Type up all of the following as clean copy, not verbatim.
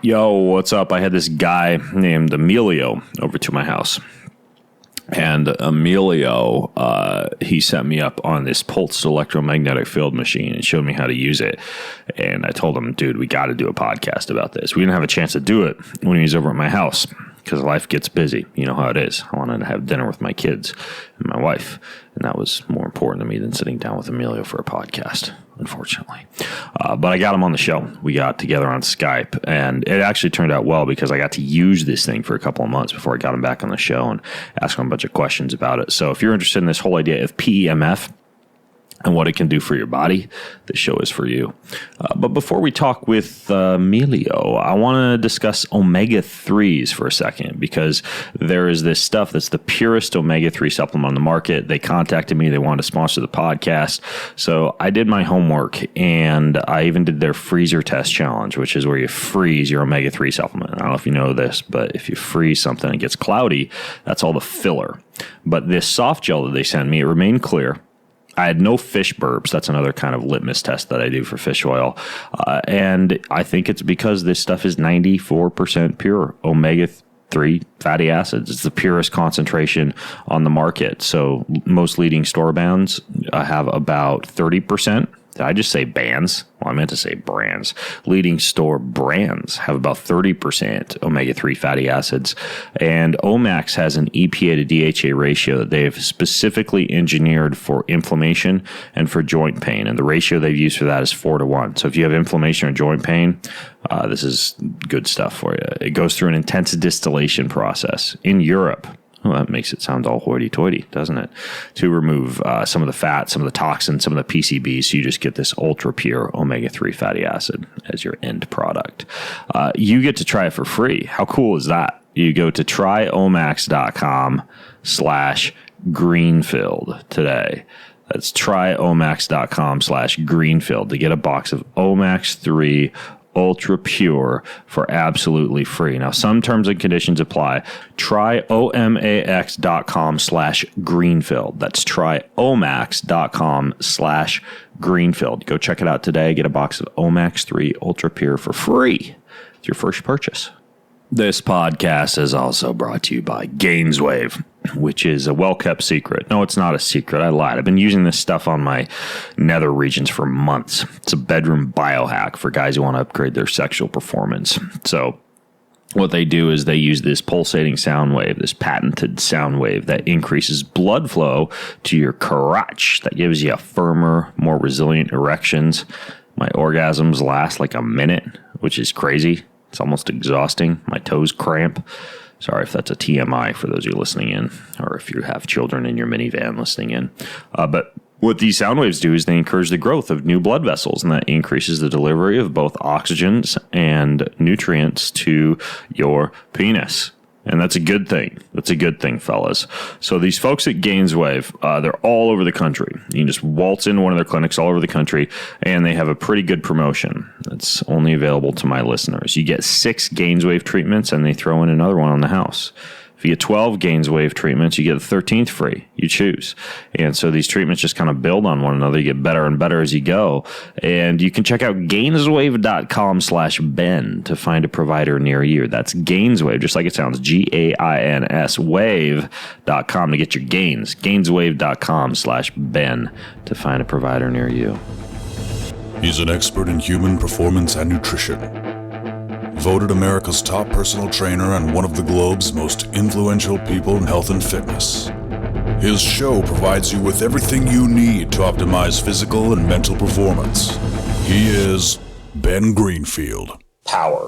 Yo, what's up? I had this guy named Emilio over to my house. And Emilio, he set me up on this pulsed electromagnetic field machine and showed me how to use it. And I told him, dude, we got to do a podcast about this. We didn't have a chance to do it when he was over at my house because life gets busy. You know how it is. I wanted to have dinner with my kids and my wife. And that was more important to me than sitting down with Emilio for a podcast, unfortunately. But I got him on the show. We got together on Skype, and it actually turned out well because I got to use this thing for a couple of months before I got him back on the show and ask him a bunch of questions about it. So if you're interested in this whole idea of PEMF and what it can do for your body, this show is for you. But before we talk with Emilio, I want to discuss omega-3s for a second, because there is this stuff that's the purest omega-3 supplement on the market. They contacted me. They wanted to sponsor the podcast. So I did my homework, and I even did their freezer test challenge, which is where you freeze your omega-3 supplement. I don't know if you know this, but if you freeze something and it gets cloudy, that's all the filler. But this soft gel that they sent me, it remained clear. I had no fish burps. That's another kind of litmus test that I do for fish oil. And I think it's because this stuff is 94% pure omega-3 fatty acids. It's the purest concentration on the market. So most leading store brands have about 30%. Did I just say bands? Well, I meant to say brands. Leading store brands have about 30% omega-3 fatty acids. And Omax has an EPA to DHA ratio that they've specifically engineered for inflammation and for joint pain. And the ratio they've used for that is 4-1. So if you have inflammation or joint pain, this is good stuff for you. It goes through an intense distillation process in Europe. Well, that makes it sound all hoity-toity, doesn't it? To remove some of the fat, some of the toxins, some of the PCBs, so you just get this ultra-pure omega-3 fatty acid as your end product. You get to try it for free. How cool is that? You go to tryomax.com/greenfield today. That's tryomax.com/greenfield to get a box of Omax 3 Ultra Pure for absolutely free. Now, some terms and conditions apply. Try omax.com/greenfield. That's tryomax.com/greenfield. Go check it out today. Get a box of Omax 3 Ultra Pure for free with your first purchase. This podcast is also brought to you by Gainswave, which is a well-kept secret. No, it's not a secret. I lied. I've been using this stuff on my nether regions for months. It's a bedroom biohack for guys who want to upgrade their sexual performance. So what they do is they use this pulsating sound wave, this patented sound wave that increases blood flow to your crotch. That gives you a firmer, more resilient erections. My orgasms last like a minute, which is crazy. It's almost exhausting. My toes cramp. Sorry if that's a TMI for those of you listening in, or if you have children in your minivan listening in. But what these sound waves do is they encourage the growth of new blood vessels, and that increases the delivery of both oxygens and nutrients to your penis. And that's a good thing. That's a good thing, fellas. So these folks at Gainswave, they're all over the country. You can just waltz into one of their clinics all over the country, and they have a pretty good promotion that's only available to my listeners. You get 6 Gainswave treatments, and they throw in another one on the house. If you get 12 Gainswave treatments, you get the 13th free. You choose. And so these treatments just kind of build on one another. You get better and better as you go. And you can check out Gainswave.com/Ben to find a provider near you. That's Gainswave, just like it sounds, GAINS wave.com to get your gains. Gainswave.com/Ben to find a provider near you. He's an expert in human performance and nutrition. Voted America's top personal trainer and one of the globe's most influential people in health and fitness. His show provides you with everything you need to optimize physical and mental performance. He is Ben Greenfield. Power,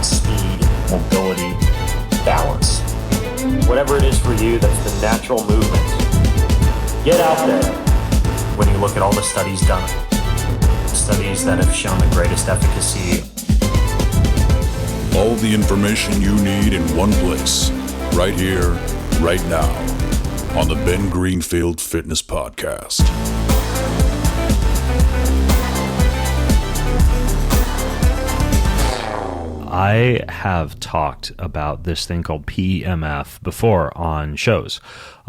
speed, mobility, balance. Whatever it is for you, that's the natural movement. Get out there. When you look at all the studies done, studies that have shown the greatest efficacy. All the information you need in one place, right here, right now, on the Ben Greenfield Fitness Podcast. I have talked about this thing called PEMF before on shows.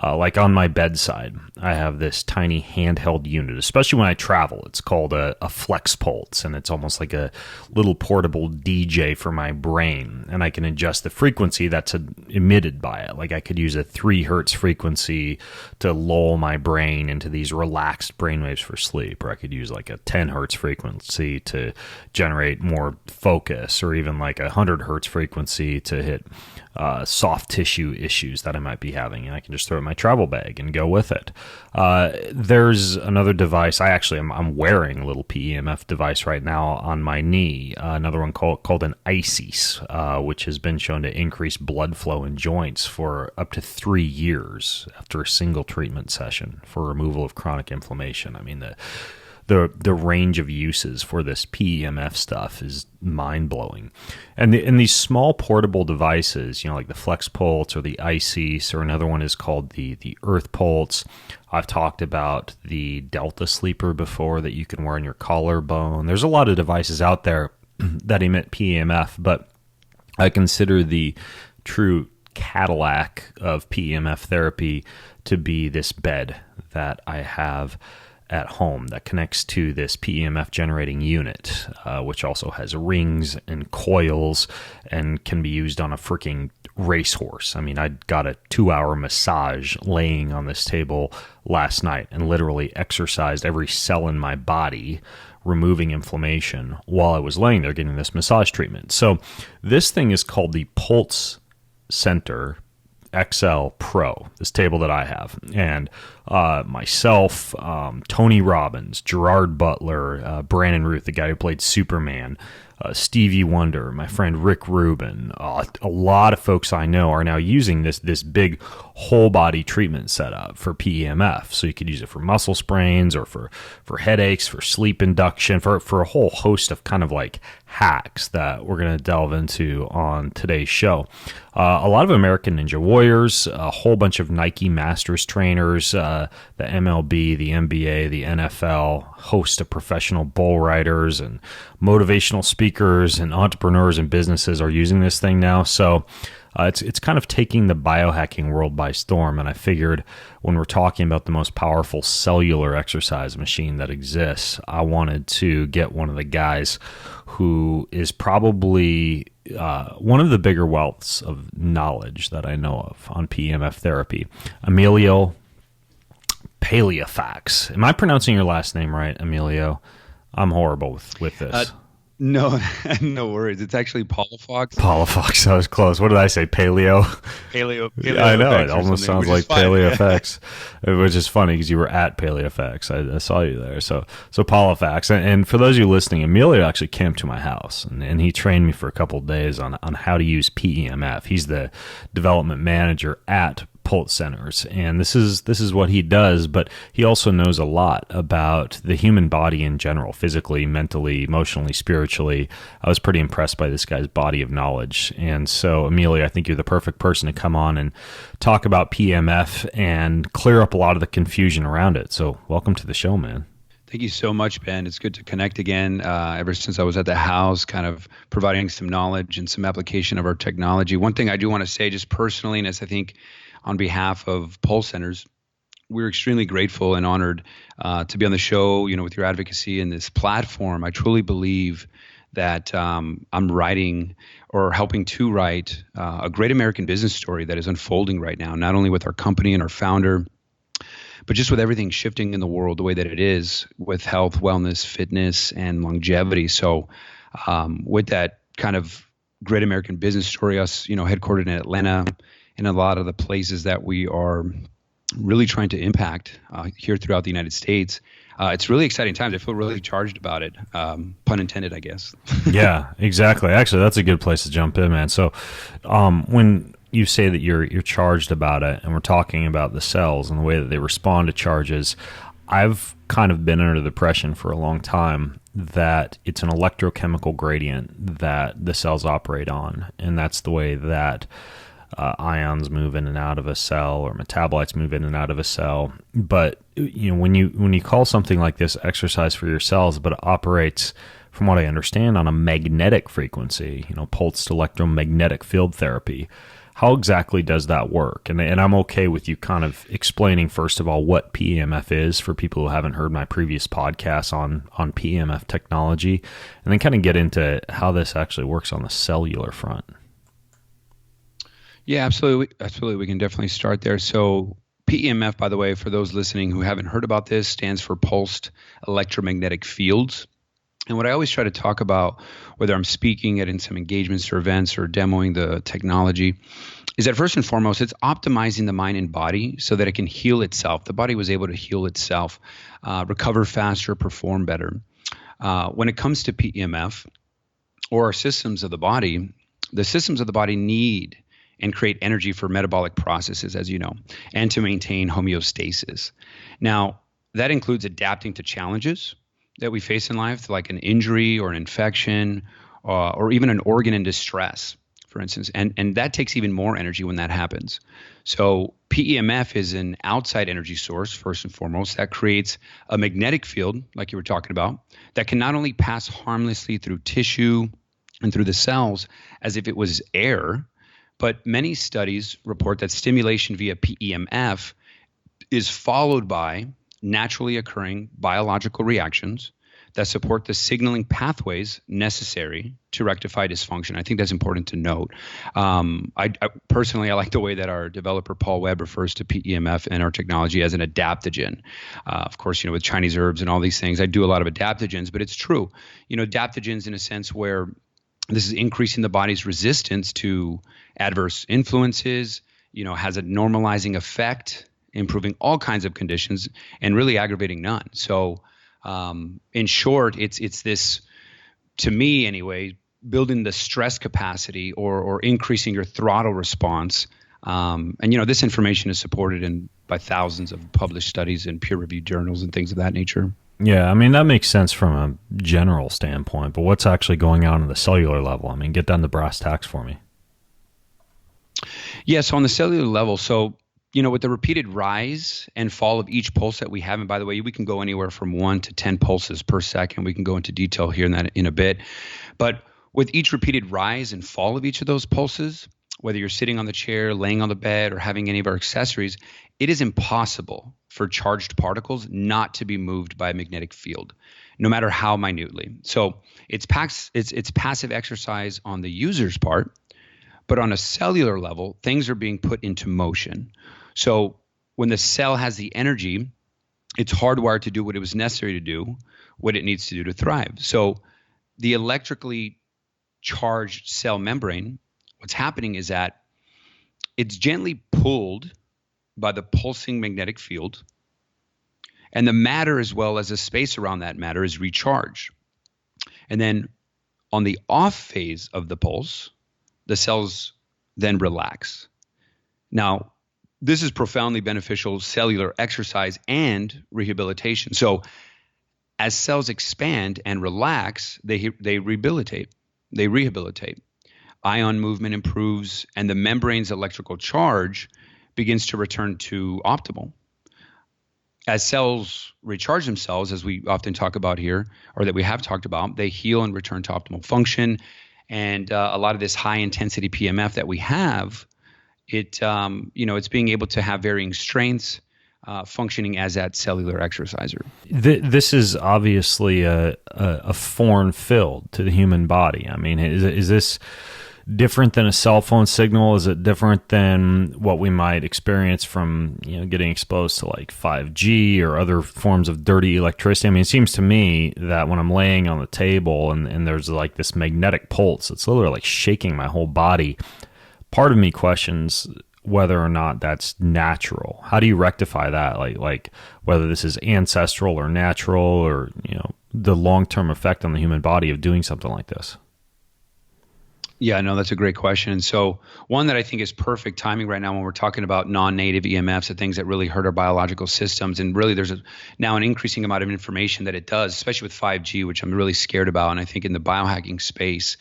Like on my bedside, I have this tiny handheld unit, especially when I travel. It's called a Flex Pulse, and it's almost like a little portable DJ for my brain. And I can adjust the frequency that's emitted by it. Like I could use a 3 hertz frequency to lull my brain into these relaxed brainwaves for sleep, or I could use like a 10 hertz frequency to generate more focus, or even like a 100 hertz frequency to hit soft tissue issues that I might be having, and I can just throw it in my travel bag and go with it. There's another device. I'm wearing a little PEMF device right now on my knee. Another one called an ICES, which has been shown to increase blood flow in joints for up to 3 years after a single treatment session for removal of chronic inflammation. I mean, the range of uses for this PEMF stuff is mind-blowing. And these small portable devices, like the Flex Pulse or the ICES, or another one is called the Earth Pulse. I've talked about the Delta Sleeper before that you can wear on your collarbone. There's a lot of devices out there that emit PEMF, but I consider the true Cadillac of PEMF therapy to be this bed that I have at home that connects to this PEMF generating unit, which also has rings and coils and can be used on a freaking racehorse. I mean, I got a 2-hour massage laying on this table last night and literally exercised every cell in my body, removing inflammation while I was laying there getting this massage treatment. So this thing is called the Pulse Center XL Pro, this table that I have. And myself, Tony Robbins, Gerard Butler, Brandon Ruth, the guy who played Superman, Stevie Wonder, my friend Rick Rubin, a lot of folks I know are now using this big whole body treatment setup for PEMF. So you could use it for muscle sprains or for headaches, for sleep induction, for a whole host of kind of like hacks that we're going to delve into on today's show. A lot of American Ninja Warriors, a whole bunch of Nike Masters trainers, the MLB, the NBA, the NFL, host of professional bull riders and motivational speakers and entrepreneurs and businesses are using this thing now. So it's kind of taking the biohacking world by storm. And I figured when we're talking about the most powerful cellular exercise machine that exists, I wanted to get one of the guys who is probably one of the bigger wealths of knowledge that I know of on PEMF therapy, Emilio Palafox. Am I pronouncing your last name right, Emilio? I'm horrible with this. No, no worries. It's actually Palafox. Palafox. That was close. What did I say? Paleo? Paleo. I know. It almost sounds like PaleoFX, which is funny because you were at PaleoFX. I saw you there. So Palafox. And for those of you listening, Emilio actually came to my house and he trained me for a couple of days on how to use PEMF. He's the development manager at Pulse Centers, and this is what he does, but he also knows a lot about the human body in general, physically, mentally, emotionally, spiritually. I was pretty impressed by this guy's body of knowledge, and so Emilio, I think you're the perfect person to come on and talk about PEMF and clear up a lot of the confusion around it. So welcome to the show, man. Thank you so much, Ben. It's good to connect again. Ever since I was at the house, kind of providing some knowledge and some application of our technology. One thing I do want to say just personally, and as I think on behalf of Pulse Centers, we're extremely grateful and honored to be on the show, with your advocacy and this platform. I truly believe that I'm writing or helping to write a great American business story that is unfolding right now, not only with our company and our founder, but just with everything shifting in the world the way that it is with health, wellness, fitness, and longevity. So with that kind of great American business story, us, headquartered in Atlanta, and a lot of the places that we are really trying to impact here throughout the United States. It's really exciting times. I feel really charged about it. Pun intended, I guess. Yeah, exactly. Actually, that's a good place to jump in, man. So when you say that you're charged about it, and we're talking about the cells and the way that they respond to charges, I've kind of been under the impression for a long time that it's an electrochemical gradient that the cells operate on, and that's the way that ions move in and out of a cell, or metabolites move in and out of a cell. But when you call something like this exercise for your cells, but it operates, from what I understand, on a magnetic frequency, pulsed electromagnetic field therapy, How exactly does that work? And I'm okay with you kind of explaining, first of all, what PEMF is for people who haven't heard my previous podcasts on PEMF technology, and then kind of get into how this actually works on the cellular front. Yeah, absolutely. Absolutely. We can definitely start there. So PEMF, by the way, for those listening who haven't heard about this, stands for pulsed electromagnetic fields. And what I always try to talk about, whether I'm speaking in some engagements or events or demoing the technology, is that first and foremost, it's optimizing the mind and body so that it can heal itself. The body was able to heal itself, recover faster, perform better. When it comes to PEMF or our systems of the body, the systems of the body need and create energy for metabolic processes, as you know, and to maintain homeostasis. Now, that includes adapting to challenges that we face in life, like an injury or an infection, or even an organ in distress, for instance. And that takes even more energy when that happens. So PEMF is an outside energy source, first and foremost, that creates a magnetic field, like you were talking about, that can not only pass harmlessly through tissue and through the cells as if it was air, but many studies report that stimulation via PEMF is followed by naturally occurring biological reactions that support the signaling pathways necessary to rectify dysfunction. I think that's important to note. I personally, I like the way that our developer, Paul Webb, refers to PEMF and our technology as an adaptogen. Of course, with Chinese herbs and all these things, I do a lot of adaptogens, but it's true. Adaptogens in a sense where this is increasing the body's resistance to adverse influences, has a normalizing effect, improving all kinds of conditions, and really aggravating none. So in short, it's this, to me anyway, building the stress capacity or increasing your throttle response. And this information is supported by thousands of published studies in peer-reviewed journals and things of that nature. Yeah, I mean, that makes sense from a general standpoint, but what's actually going on at the cellular level? I mean, get down to brass tacks for me. Yeah, so on the cellular level, with the repeated rise and fall of each pulse that we have, and by the way, we can go anywhere from 1 to 10 pulses per second. We can go into detail here in a bit. But with each repeated rise and fall of each of those pulses, whether you're sitting on the chair, laying on the bed, or having any of our accessories, it is impossible for charged particles not to be moved by a magnetic field, no matter how minutely. So it's passive exercise on the user's part, but on a cellular level, things are being put into motion. So when the cell has the energy, it's hardwired to do what it was necessary to do, what it needs to do to thrive. So the electrically charged cell membrane, what's happening is that it's gently pulled by the pulsing magnetic field, and the matter as well as the space around that matter is recharged. And then on the off phase of the pulse, the cells then relax. Now, this is profoundly beneficial cellular exercise and rehabilitation. So as cells expand and relax, they rehabilitate. Ion movement improves, and the membrane's electrical charge begins to return to optimal. As cells recharge themselves, as we often talk about here, or that we have talked about, they heal and return to optimal function. And a lot of this high intensity PEMF that we have, it's being able to have varying strengths, functioning as that cellular exerciser. This is obviously a foreign field to the human body. I mean, is this different than a cell phone signal? Is it different than what we might experience from getting exposed to like 5G or other forms of dirty electricity? I mean, it seems to me that when I'm laying on the table and there's like this magnetic pulse, it's literally like shaking my whole body. Part of me questions whether or not that's natural. How do you rectify that? Like whether this is ancestral or natural, or the long-term effect on the human body of doing something like this? Yeah, no, that's a great question. And so one that I think is perfect timing right now when we're talking about non-native EMFs, the things that really hurt our biological systems. And really there's now an increasing amount of information that it does, especially with 5G, which I'm really scared about. And I think in the biohacking space,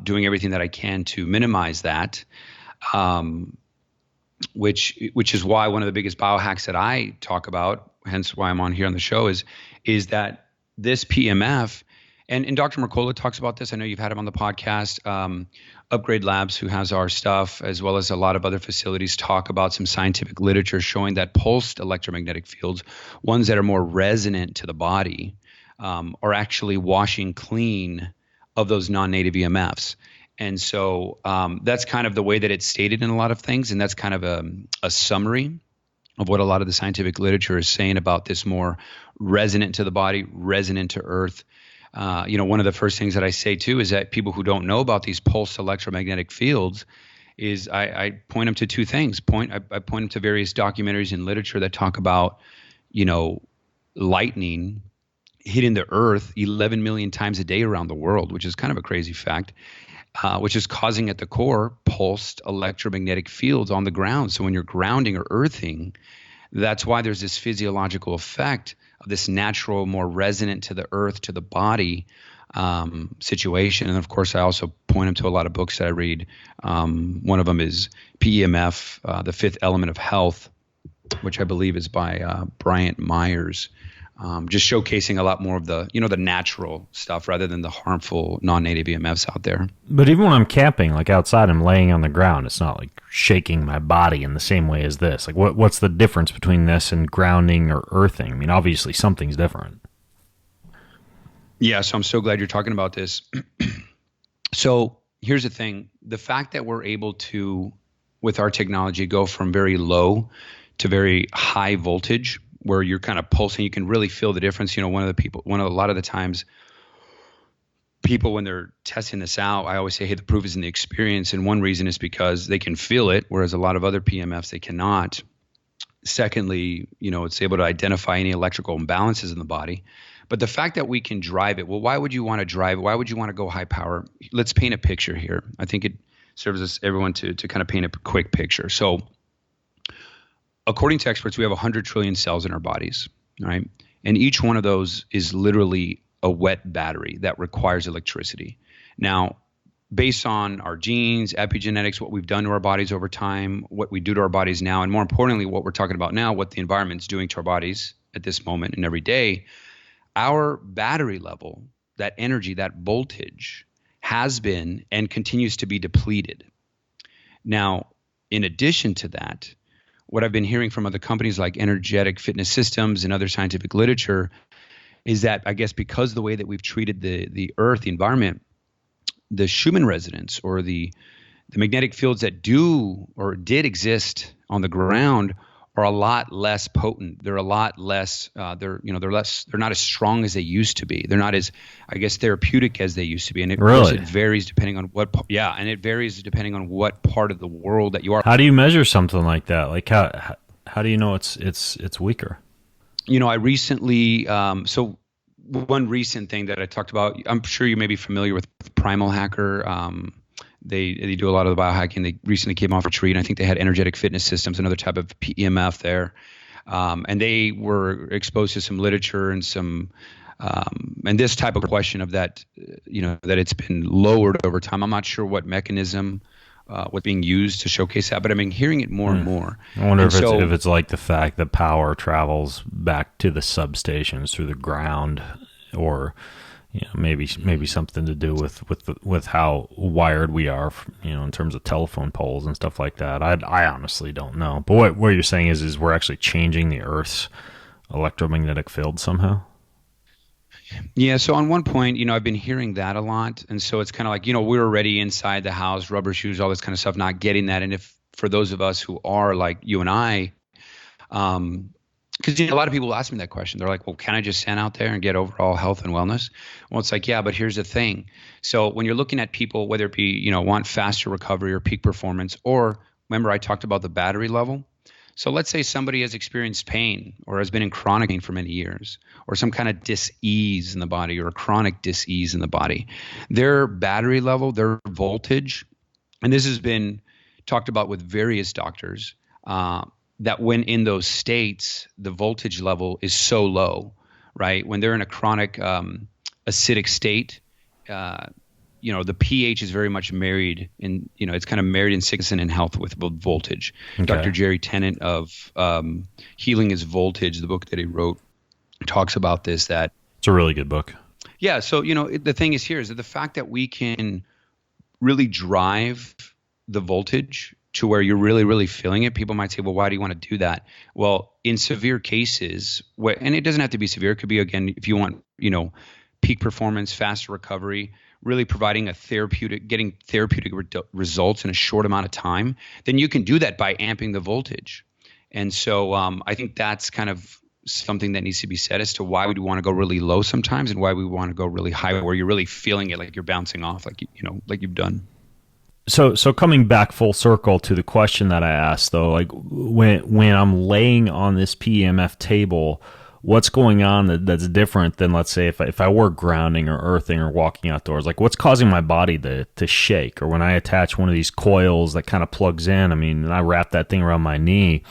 doing everything that I can to minimize that, which is why one of the biggest biohacks that I talk about, hence why I'm on here on the show, is that this PEMF And Dr. Mercola talks about this. I know you've had him on the podcast. Upgrade Labs, who has our stuff, as well as a lot of other facilities, talk about some scientific literature showing that pulsed electromagnetic fields, ones that are more resonant to the body, are actually washing clean of those non-native EMFs. And so that's kind of the way that it's stated in a lot of things. And that's kind of a summary of what a lot of the scientific literature is saying about this more resonant to the body, resonant to earth. One of the first things that I say too is that people who don't know about these pulsed electromagnetic fields is I point them to two things. I point them to various documentaries and literature that talk about, lightning hitting the earth 11 million times a day around the world, which is kind of a crazy fact, which is causing at the core pulsed electromagnetic fields on the ground. So when you're grounding or earthing, that's why there's this physiological effect of this natural, more resonant to the earth, to the body situation. And of course, I also point them to a lot of books that I read. One of them is PEMF, The Fifth Element of Health, which I believe is by Bryant Myers. Just showcasing a lot more of the, the natural stuff rather than the harmful non-native EMFs out there. But even when I'm camping, like outside, I'm laying on the ground. It's not like shaking my body in the same way as this. Like, what's the difference between this and grounding or earthing? I mean, obviously something's different. Yeah, so I'm so glad you're talking about this. So here's the thing. The fact that we're able to, with our technology, go from very low to very high voltage, where you're kind of pulsing, you can really feel the difference. A lot of the times people, when they're testing this out, I always say, hey, the proof is in the experience. And one reason is because they can feel it, whereas a lot of other PMFs, they cannot. Secondly, it's able to identify any electrical imbalances in the body. But the fact that we can drive it, well, why would you want to drive it? Why would you want to go high power? Let's paint a picture here. I think it serves us, everyone, to kind of paint a quick picture. So according to experts, we have 100 trillion cells in our bodies, right? And each one of those is literally a wet battery that requires electricity. Now, based on our genes, epigenetics, what we've done to our bodies over time, what we do to our bodies now, and more importantly, what we're talking about now, what the environment's doing to our bodies at this moment and every day, our battery level, that energy, that voltage, has been and continues to be depleted. Now, in addition to that, what I've been hearing from other companies like Energetic Fitness Systems and other scientific literature is that, I guess, because of the way that we've treated the earth, the environment, the Schumann resonance, or the magnetic fields that do or did exist on the ground, are a lot less potent. They're a lot less. They're not as strong as they used to be. They're not as, I guess, therapeutic as they used to be. And of course, it varies depending on what. Yeah, and it varies depending on what part of the world that you are. How do you measure something like that? Like how do you know it's weaker? I recently. So one recent thing that I talked about. I'm sure you may be familiar with Primal Hacker. They do a lot of the biohacking. They recently came off a retreat. I think they had Energetic Fitness Systems, another type of PEMF there. And they were exposed to some literature and some and this type of question of that, that it's been lowered over time. I'm not sure what mechanism what's being used to showcase that, but I've been hearing it more and more. I wonder if it's like the fact that power travels back to the substations through the ground, or maybe something to do with how wired we are, in terms of telephone poles and stuff like that. I honestly don't know. But what you're saying is we're actually changing the Earth's electromagnetic field somehow? Yeah, so on one point, I've been hearing that a lot. And so it's kind of like, we're already inside the house, rubber shoes, all this kind of stuff, not getting that. And if for those of us who are like you and I, because a lot of people ask me that question. They're like, well, can I just stand out there and get overall health and wellness? Well, it's like, yeah, but here's the thing. So when you're looking at people, whether it be, want faster recovery or peak performance, or remember I talked about the battery level. So let's say somebody has experienced pain or has been in chronic pain for many years, or some kind of dis-ease in the body, or a chronic dis-ease in the body. Their battery level, their voltage, and this has been talked about with various doctors, that when in those states, the voltage level is so low, right? When they're in a chronic acidic state, the pH is very much married in, it's kind of married in sickness and in health with voltage. Okay. Dr. Jerry Tennant of Healing is Voltage, the book that he wrote, talks about this. That it's a really good book. Yeah. So, the thing is here is that the fact that we can really drive the voltage to where you're really, really feeling it. People might say, well, why do you want to do that? Well, in severe cases, and it doesn't have to be severe. It could be, again, if you want, peak performance, faster recovery, really providing getting therapeutic results in a short amount of time, then you can do that by amping the voltage. And so I think that's kind of something that needs to be said as to why we want to go really low sometimes and why we want to go really high, where you're really feeling it, like you're bouncing off, like you've done. So coming back full circle to the question that I asked, though, like when I'm laying on this PEMF table, what's going on that's different than, let's say, if I were grounding or earthing or walking outdoors? Like, what's causing my body to shake? Or when I attach one of these coils that kind of plugs in, and I wrap that thing around my knee,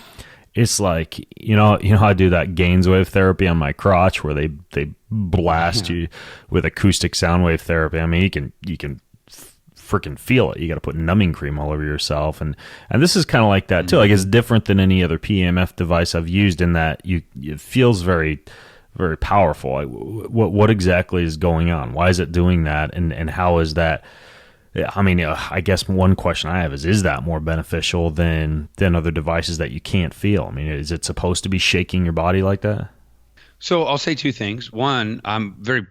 it's like, how I do that gains wave therapy on my crotch where they blast you with acoustic sound wave therapy. You can freaking feel it. You got to put numbing cream all over yourself, and this is kind of like that too. Like, it's different than any other PEMF device I've used in that it feels very, very powerful. Like, what exactly is going on? Why is it doing that? And how is that? I guess one question I have is that more beneficial than other devices that you can't feel? Is it supposed to be shaking your body like that? So I'll say two things. One, I'm very,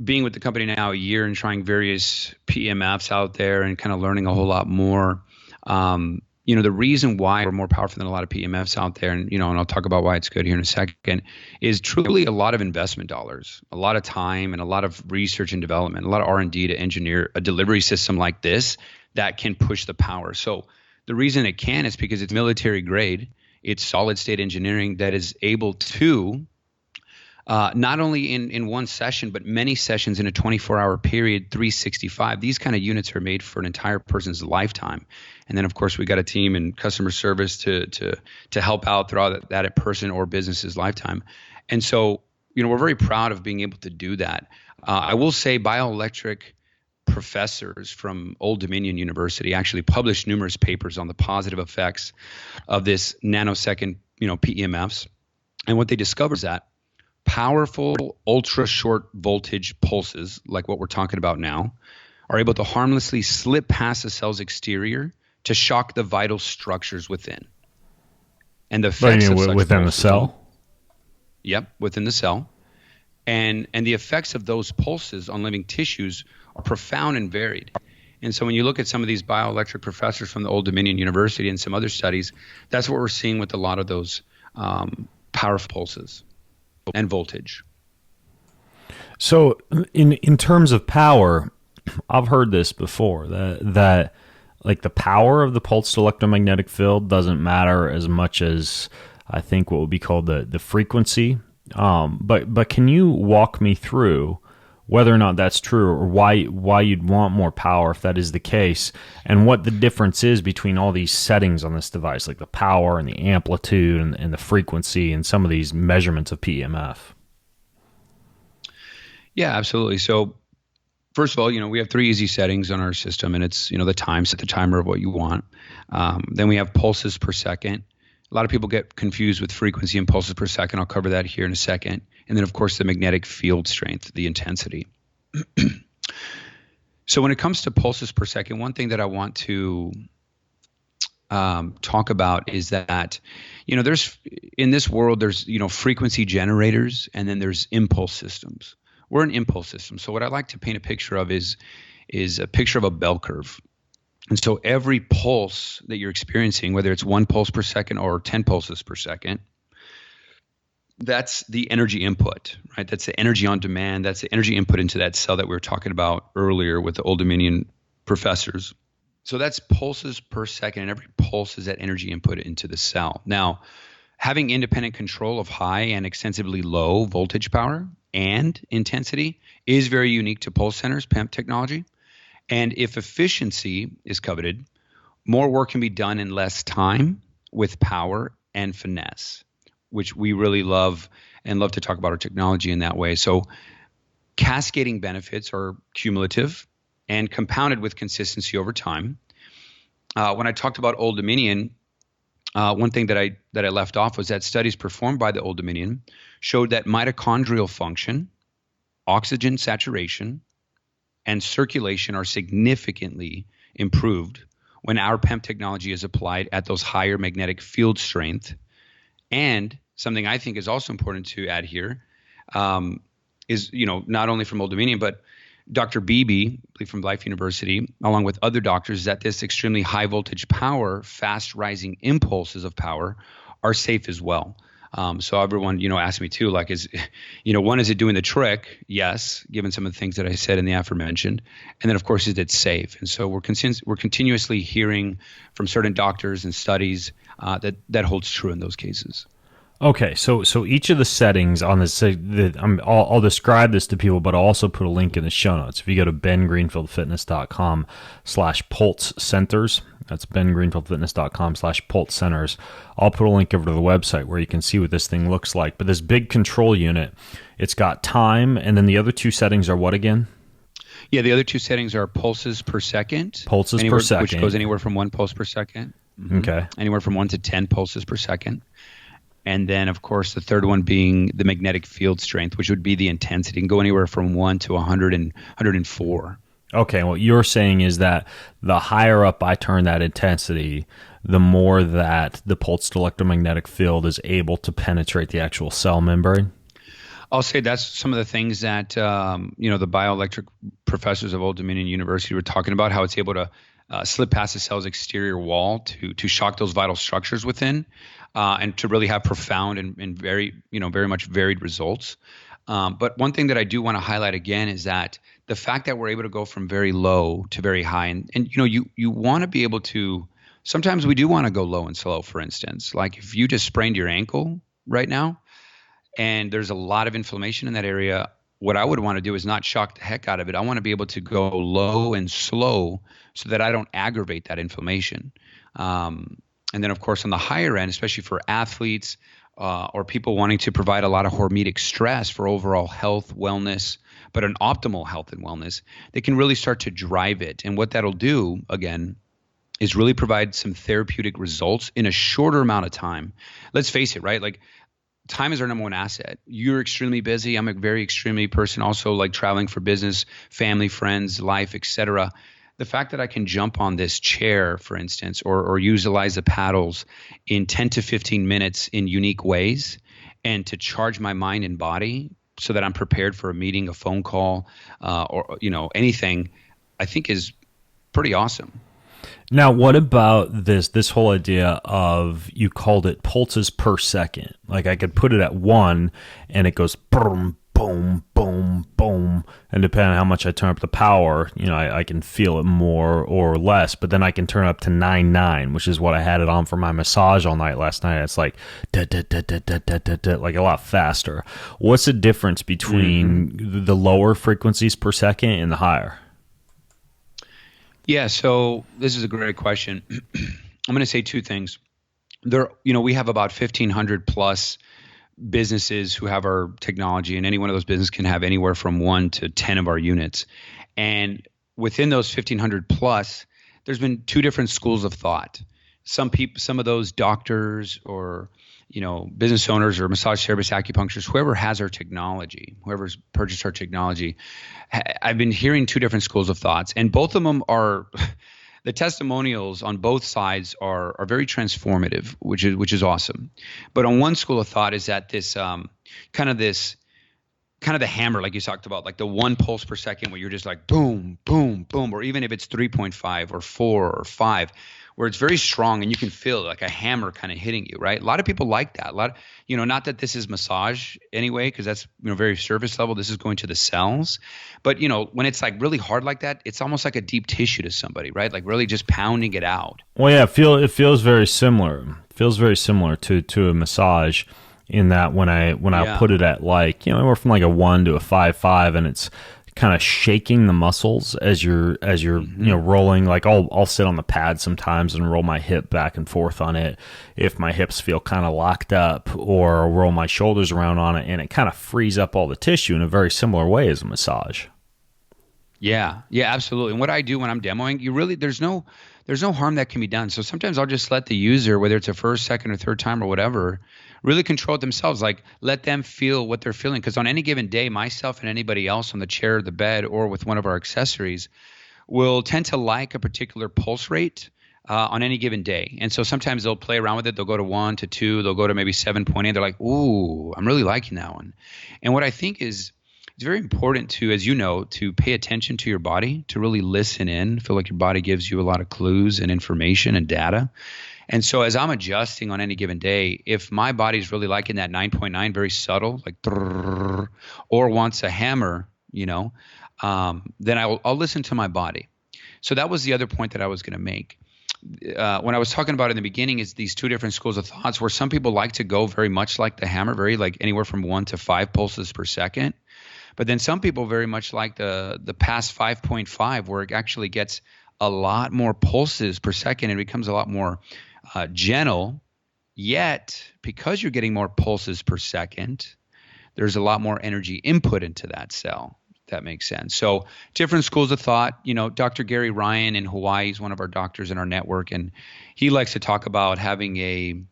being with the company now a year and trying various PEMFs out there and kind of learning a whole lot more. The reason why we're more powerful than a lot of PEMFs out there, and I'll talk about why it's good here in a second, is truly a lot of investment dollars, a lot of time, and a lot of research and development, a lot of R&D to engineer a delivery system like this that can push the power. So the reason it can is because it's military grade. It's solid state engineering that is able to not only in one session, but many sessions in a 24-hour period, 365. These kind of units are made for an entire person's lifetime. And then, of course, we got a team in customer service to help out throughout that person or business's lifetime. And so, we're very proud of being able to do that. I will say bioelectric professors from Old Dominion University actually published numerous papers on the positive effects of this nanosecond, PEMFs. And what they discovered is that powerful ultra short voltage pulses, like what we're talking about now, are able to harmlessly slip past the cell's exterior to shock the vital structures within. And the effects of such within the cell? Yep, within the cell. And the effects of those pulses on living tissues are profound and varied. And so when you look at some of these bioelectric professors from the Old Dominion University and some other studies, that's what we're seeing with a lot of those powerful pulses and voltage. So in terms of power, I've heard this before, that like the power of the pulsed electromagnetic field doesn't matter as much as, I think, what would be called the frequency. But can you walk me through whether or not that's true, or why you'd want more power if that is the case, and what the difference is between all these settings on this device, like the power and the amplitude and the frequency and some of these measurements of PEMF? Yeah, absolutely. So first of all, we have 3 easy settings on our system, and it's, the time, set the timer of what you want. Then we have pulses per second. A lot of people get confused with frequency and pulses per second. I'll cover that here in a second. And then, of course, the magnetic field strength, the intensity. So when it comes to pulses per second, one thing that I want to talk about is that, there's in this world, there's, frequency generators, and then there's impulse systems. We're an impulse system. So what I like to paint a picture of is a picture of a bell curve. And so every pulse that you're experiencing, whether it's 1 pulse per second or 10 pulses per second, that's the energy input, right? That's the energy on demand. That's the energy input into that cell that we were talking about earlier with the Old Dominion professors. So that's pulses per second, and every pulse is that energy input into the cell. Now, having independent control of high and extensively low voltage power and intensity is very unique to pulse centers, PEMF technology. And if efficiency is coveted, more work can be done in less time with power and finesse, which we really love and love to talk about our technology in that way. So cascading benefits are cumulative and compounded with consistency over time. When I talked about Old Dominion, one thing that I left off was that studies performed by the Old Dominion showed that mitochondrial function oxygen saturation and circulation are significantly improved when our PEMF technology is applied at those higher magnetic field strength. And something I think is also important to add here is, not only from Old Dominion, but Dr. Beebe, I believe from Life University, along with other doctors, that this extremely high voltage power, fast rising impulses of power are safe as well. So everyone, asked me too, like, is it doing the trick? Yes, given some of the things that I said in the aforementioned. And then of course, is it safe? And so we're continuously hearing from certain doctors and studies that holds true in those cases. Okay, so each of the settings on this, I'll describe this to people, but I'll also put a link in the show notes. If you go to bengreenfieldfitness.com/pulse centers, that's bengreenfieldfitness.com/pulse centers, I'll put a link over to the website where you can see what this thing looks like. But this big control unit, it's got time, and then the other two settings are what again? Yeah, the other two settings are pulses per second. Pulses per second. Which goes anywhere from 1 pulse per second. Mm-hmm. Okay. Anywhere from 1 to 10 pulses per second. And then, of course, the third one being the magnetic field strength, which would be the intensity. It can go anywhere from 1 to 100 and 104. Okay, what you're saying is that the higher up I turn that intensity, the more that the pulsed electromagnetic field is able to penetrate the actual cell membrane? I'll say that's some of the things that, the bioelectric professors of Old Dominion University were talking about, how it's able to slip past the cell's exterior wall to shock those vital structures within. And to really have profound and very, very much varied results. But one thing that I do want to highlight again is that the fact that we're able to go from very low to very high, and you want to be able to, sometimes we do want to go low and slow, for instance. Like if you just sprained your ankle right now and there's a lot of inflammation in that area, what I would want to do is not shock the heck out of it. I want to be able to go low and slow so that I don't aggravate that inflammation. And then, of course, on the higher end, especially for athletes or people wanting to provide a lot of hormetic stress for overall health, wellness, but an optimal health and wellness, they can really start to drive it. And what that'll do, again, is really provide some therapeutic results in a shorter amount of time. Let's face it, right? Like time is our number one asset. You're extremely busy. I'm a very extremely person, also like traveling for business, family, friends, life, etc. The fact that I can jump on this chair, for instance, or utilize the paddles in 10 to 15 minutes in unique ways and to charge my mind and body so that I'm prepared for a meeting, a phone call, or anything, I think is pretty awesome. Now, what about this whole idea of, you called it pulses per second? Like I could put it at 1 and it goes boom, boom, boom, boom. And depending on how much I turn up the power, I can feel it more or less. But then I can turn it up to 9.9, which is what I had it on for my massage all night last night. It's like da, da, da, da, da, da, da, da, like a lot faster. What's the difference between the lower frequencies per second and the higher? Yeah, so this is a great question. I'm going to say two things. We have about 1,500 plus businesses who have our technology, and any one of those businesses can have anywhere from 1 to 10 of our units. And within those 1,500 plus, there's been two different schools of thought. Some of those doctors or business owners or massage therapists, acupuncturists, whoever has our technology, whoever's purchased our technology, I've been hearing two different schools of thoughts, and both of them are the testimonials on both sides are very transformative, which is awesome. But on one school of thought is that this kind of the hammer, like you talked about, like the 1 pulse per second, where you're just like boom, boom, boom, or even if it's 3.5 or 4 or 5. Where it's very strong and you can feel like a hammer kind of hitting you, right? A lot of people like that. Not that this is massage anyway, because that's very surface level. This is going to the cells, but when it's like really hard like that, it's almost like a deep tissue to somebody, right? Like really just pounding it out. Well, yeah, it feels very similar. It feels very similar to a massage in that when I put it at like anywhere from like a 1 to a 5.5, and it's kind of shaking the muscles as you're rolling. Like I'll sit on the pad sometimes and roll my hip back and forth on it if my hips feel kind of locked up, or roll my shoulders around on it, and it kind of frees up all the tissue in a very similar way as a massage. Yeah, yeah, absolutely. And what I do when I'm demoing, there's no harm that can be done. So sometimes I'll just let the user, whether it's a first, second, or third time or whatever, really control it themselves. Like let them feel what they're feeling. Because on any given day, myself and anybody else on the chair, the bed, or with one of our accessories will tend to like a particular pulse rate on any given day. And so sometimes they'll play around with it. They'll go to 1 to 2. They'll go to maybe 7.8. They're like, ooh, I'm really liking that one. And what I think is it's very important to, as you know, to pay attention to your body, to really listen in. Feel like your body gives you a lot of clues and information and data. And so as I'm adjusting on any given day, if my body's really liking that 9.9, very subtle, like, or wants a hammer, then I'll listen to my body. So that was the other point that I was going to make. When I was talking about in the beginning is these two different schools of thoughts where some people like to go very much like the hammer, very like anywhere from 1 to 5 pulses per second. But then some people very much like the past 5.5 where it actually gets a lot more pulses per second and becomes a lot more gentle. Yet, because you're getting more pulses per second, there's a lot more energy input into that cell. If that makes sense. So different schools of thought. Dr. Gary Ryan in Hawaii is one of our doctors in our network, and he likes to talk about having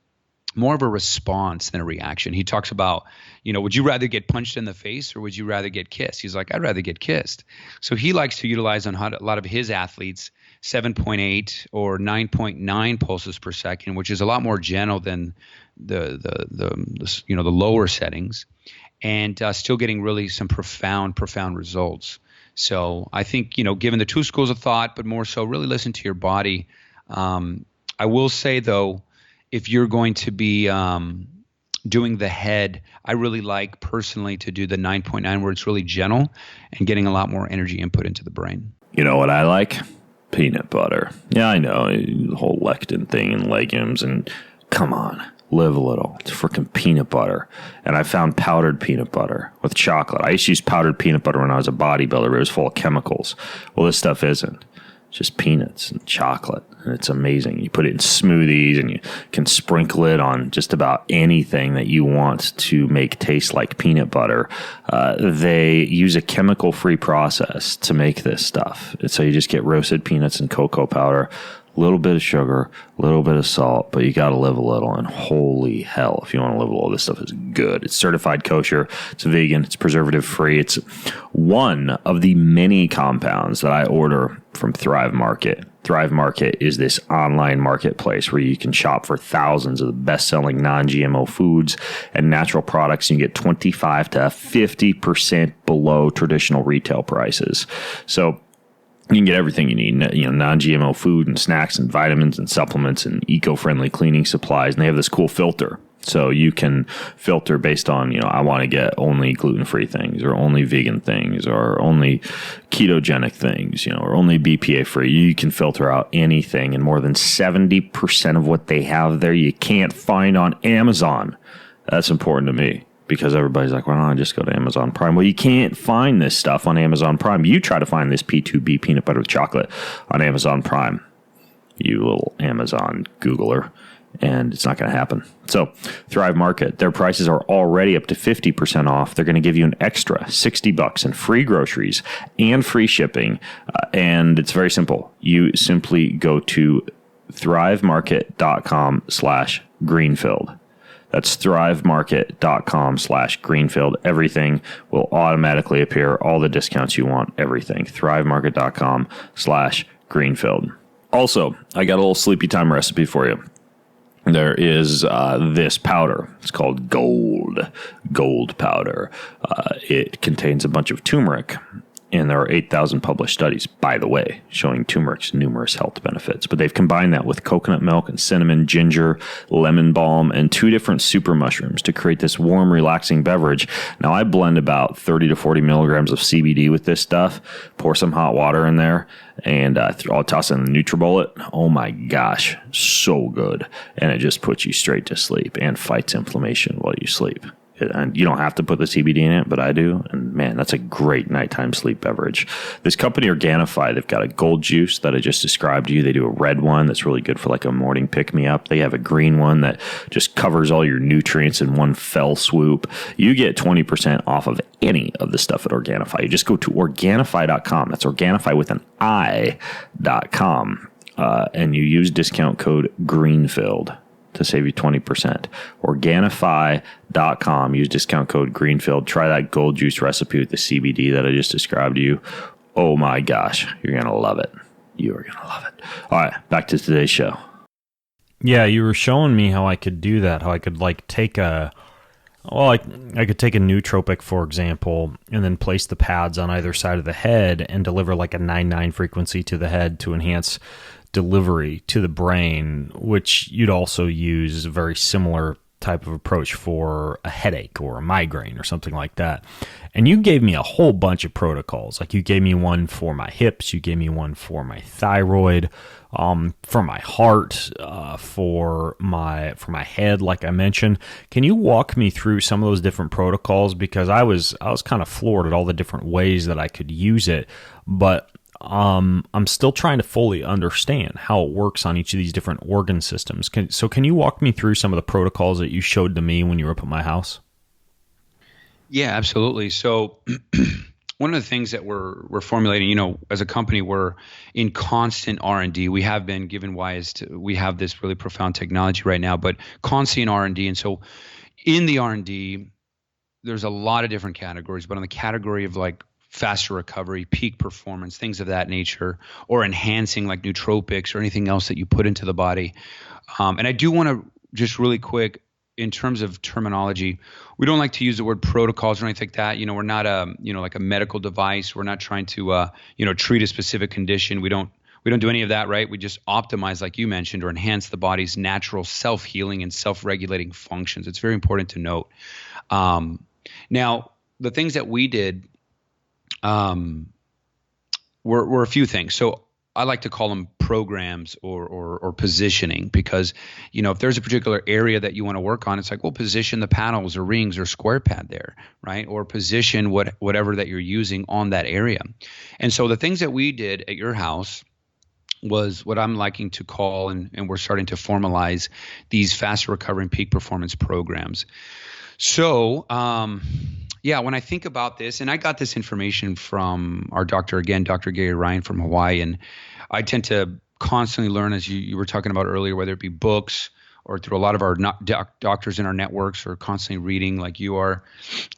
more of a response than a reaction. He talks about, would you rather get punched in the face or would you rather get kissed? He's like, I'd rather get kissed. So he likes to utilize on a lot of his athletes 7.8 or 9.9 pulses per second, which is a lot more gentle than the lower settings, and still getting really some profound results. So I think, given the two schools of thought, but more so really listen to your body. I will say though, if you're going to be doing the head, I really like personally to do the 9.9 where it's really gentle and getting a lot more energy input into the brain. You know what I like? Peanut butter. Yeah, I know, the whole lectin thing and legumes, and come on, live a little. It's freaking peanut butter. And I found powdered peanut butter with chocolate. I used to use powdered peanut butter when I was a bodybuilder. It was full of chemicals. Well, this stuff isn't. Just peanuts and chocolate, and it's amazing. You put it in smoothies, and you can sprinkle it on just about anything that you want to make taste like peanut butter. They use a chemical-free process to make this stuff. And so you just get roasted peanuts and cocoa powder, a little bit of sugar, a little bit of salt, but you got to live a little. And holy hell, if you want to live a little, this stuff is good. It's certified kosher. It's vegan. It's preservative free. It's one of the many compounds that I order from Thrive Market. Thrive Market is this online marketplace where you can shop for thousands of the best-selling non-GMO foods and natural products. And you get 25 to 50% below traditional retail prices. So you can get everything you need, non-GMO food and snacks and vitamins and supplements and eco-friendly cleaning supplies. And they have this cool filter. So you can filter based on, I want to get only gluten-free things or only vegan things or only ketogenic things, or only BPA-free. You can filter out anything. And more than 70% of what they have there you can't find on Amazon. That's important to me. Because everybody's like, why don't I just go to Amazon Prime? Well, you can't find this stuff on Amazon Prime. You try to find this P2B peanut butter with chocolate on Amazon Prime, you little Amazon Googler, and it's not going to happen. So Thrive Market, their prices are already up to 50% off. They're going to give you an extra $60 in free groceries and free shipping. And it's very simple. You simply go to thrivemarket.com/greenfield. That's thrivemarket.com/greenfield. Everything will automatically appear. All the discounts you want, everything. thrivemarket.com/greenfield. Also, I got a little sleepy time recipe for you. There is this powder. It's called gold powder. It contains a bunch of turmeric. And there are 8,000 published studies, by the way, showing turmeric's numerous health benefits. But they've combined that with coconut milk and cinnamon, ginger, lemon balm, and 2 different super mushrooms to create this warm, relaxing beverage. Now, I blend about 30 to 40 milligrams of CBD with this stuff, pour some hot water in there, and I'll toss in the NutriBullet. Oh my gosh, so good. And it just puts you straight to sleep and fights inflammation while you sleep. And you don't have to put the CBD in it, but I do. And man, that's a great nighttime sleep beverage. This company, Organifi, they've got a gold juice that I just described to you. They do a red one that's really good for like a morning pick-me-up. They have a green one that just covers all your nutrients in one fell swoop. You get 20% off of any of the stuff at Organifi. You just go to Organifi.com. That's Organifi with an I.com. And you use discount code Greenfield to save you 20%. Organifi.com. Use discount code Greenfield. Try that gold juice recipe with the CBD that I just described to you. Oh my gosh, you're going to love it. You are going to love it. All right, back to today's show. Yeah, you were showing me how I could do that, how I could like take I could take a nootropic, for example, and then place the pads on either side of the head and deliver like a 9-9 frequency to the head to enhance delivery to the brain, which you'd also use a very similar type of approach for a headache or a migraine or something like that. And you gave me a whole bunch of protocols. Like you gave me one for my hips, you gave me one for my thyroid, for my heart, for my head, like I mentioned. Can you walk me through some of those different protocols? Because I was kind of floored at all the different ways that I could use it, but I'm still trying to fully understand how it works on each of these different organ systems. Can you walk me through some of the protocols that you showed to me when you were up at my house? Yeah, absolutely. So one of the things that we're formulating, as a company, we're in constant R&D. We have been, given we have this really profound technology right now, but constant R&D. And so in the R&D, there's a lot of different categories, but on the category of like faster recovery, peak performance, things of that nature, or enhancing like nootropics or anything else that you put into the body. And I do want to just really quick, in terms of terminology, we don't like to use the word protocols or anything like that. We're not like a medical device. We're not trying to treat a specific condition. We don't do any of that, right? We just optimize, like you mentioned, or enhance the body's natural self-healing and self-regulating functions. It's very important to note. Now, the things that we did were a few things. So I like to call them programs or positioning, because, if there's a particular area that you want to work on, it's like, well, position the paddles or rings or square pad there, right? Or position whatever that you're using on that area. And so the things that we did at your house was what I'm liking to call, and we're starting to formalize, these fast recovering peak performance programs. So, when I think about this, and I got this information from our doctor, again, Dr. Gary Ryan from Hawaii, and I tend to constantly learn, as you were talking about earlier, whether it be books or through a lot of our doctors in our networks, or constantly reading like you are.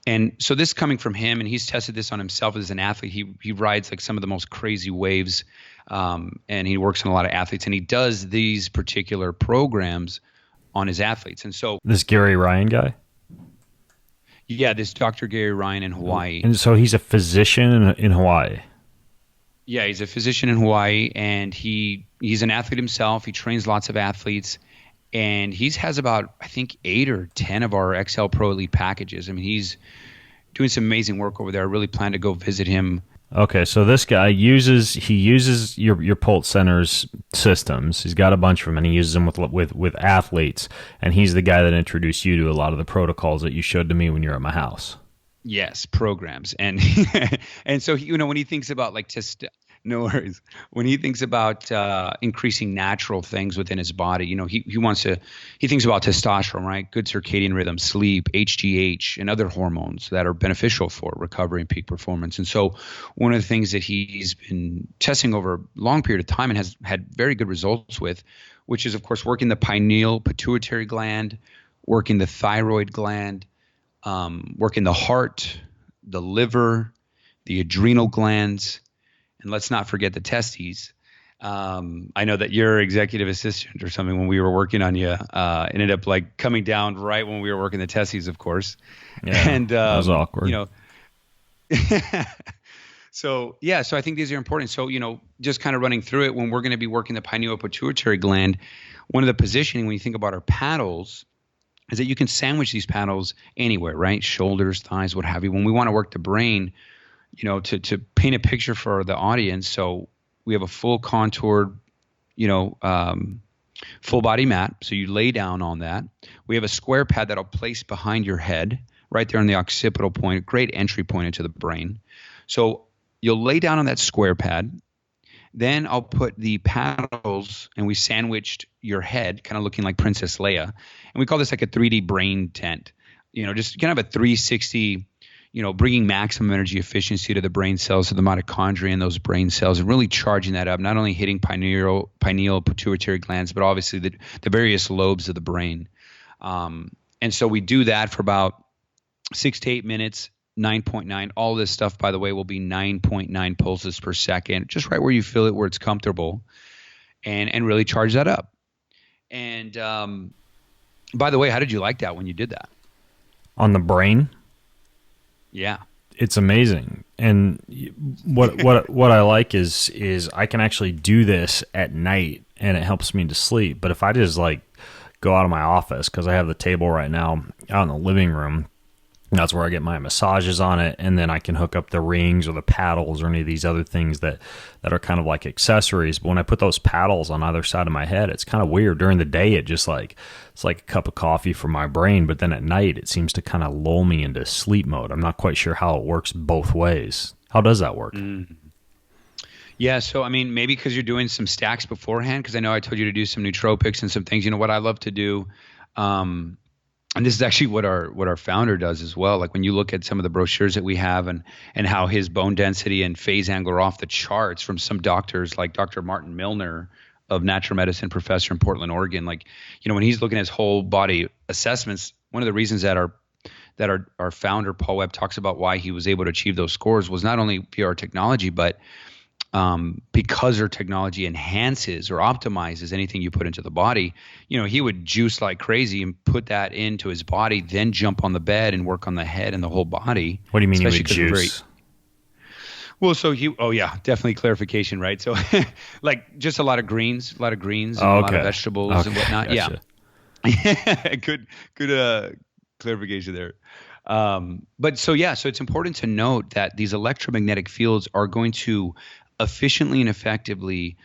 And so this coming from him, and he's tested this on himself as an athlete. He rides like some of the most crazy waves, and he works on a lot of athletes, and he does these particular programs on his athletes. And so this Gary Ryan guy? Yeah, this Dr. Gary Ryan in Hawaii. And so he's a physician in Hawaii. Yeah, he's a physician in Hawaii, and he's an athlete himself. He trains lots of athletes, and he has about, I think, 8 or 10 of our XL Pro Elite packages. I mean, he's doing some amazing work over there. I really plan to go visit him. Okay, so this guy uses your Pulse Center's systems. He's got a bunch of them, and he uses them with athletes. And he's the guy that introduced you to a lot of the protocols that you showed to me when you were at my house. Yes, programs, and and so when he thinks about like no worries. When he thinks about increasing natural things within his body, he thinks about testosterone, right? Good circadian rhythm, sleep, HGH, and other hormones that are beneficial for recovery and peak performance. And so one of the things that he's been testing over a long period of time and has had very good results with, which is, of course, working the pineal pituitary gland, working the thyroid gland, working the heart, the liver, the adrenal glands, and let's not forget the testes. I know that your executive assistant or something, when we were working on you, ended up like coming down right when we were working the testes, of course. Yeah, and that was awkward. So I think these are important. So, just kind of running through it, when we're going to be working the pineal pituitary gland, one of the positioning when you think about our paddles is that you can sandwich these paddles anywhere, right? Shoulders, thighs, what have you. When we want to work the brain, to paint a picture for the audience. So we have a full contoured, full body mat. So you lay down on that. We have a square pad that'll place behind your head, right there on the occipital point, great entry point into the brain. So you'll lay down on that square pad. Then I'll put the paddles, and we sandwiched your head, kind of looking like Princess Leia. And we call this like a 3D brain tent. Just kind of a 360, bringing maximum energy efficiency to the brain cells, to the mitochondria in those brain cells, and really charging that up, not only hitting pineal, pituitary glands, but obviously the various lobes of the brain. And so we do that for about 6 to 8 minutes. 9.9. All this stuff, by the way, will be 9.9 pulses per second, just right where you feel it, where it's comfortable, and really charge that up. And by the way, how did you like that when you did that? On the brain? Yeah. It's amazing. And what I like is I can actually do this at night, and it helps me to sleep. But if I just like go out of my office, because I have the table right now out in the living room, that's where I get my massages on it, and then I can hook up the rings or the paddles or any of these other things that are kind of like accessories. But when I put those paddles on either side of my head, it's kind of weird. During the day, it's like a cup of coffee for my brain, but then at night, it seems to kind of lull me into sleep mode. I'm not quite sure how it works both ways. How does that work? Yeah, so I mean, maybe because you're doing some stacks beforehand, because I know I told you to do some nootropics and some things. What I love to do, and this is actually what our founder does as well. Like when you look at some of the brochures that we have and how his bone density and phase angle are off the charts from some doctors like Dr. Martin Milner of natural medicine professor in Portland, Oregon. Like, when he's looking at his whole body assessments, one of the reasons that our founder, Paul Webb, talks about why he was able to achieve those scores was not only via our technology, but because our technology enhances or optimizes anything you put into the body. He would juice like crazy and put that into his body, then jump on the bed and work on the head and the whole body. What do you mean you would juice? Well, so definitely clarification, right? So like just a lot of greens, and a lot of vegetables and whatnot. Gotcha. Yeah. Good clarification there. But so it's important to note that these electromagnetic fields are going to efficiently and effectively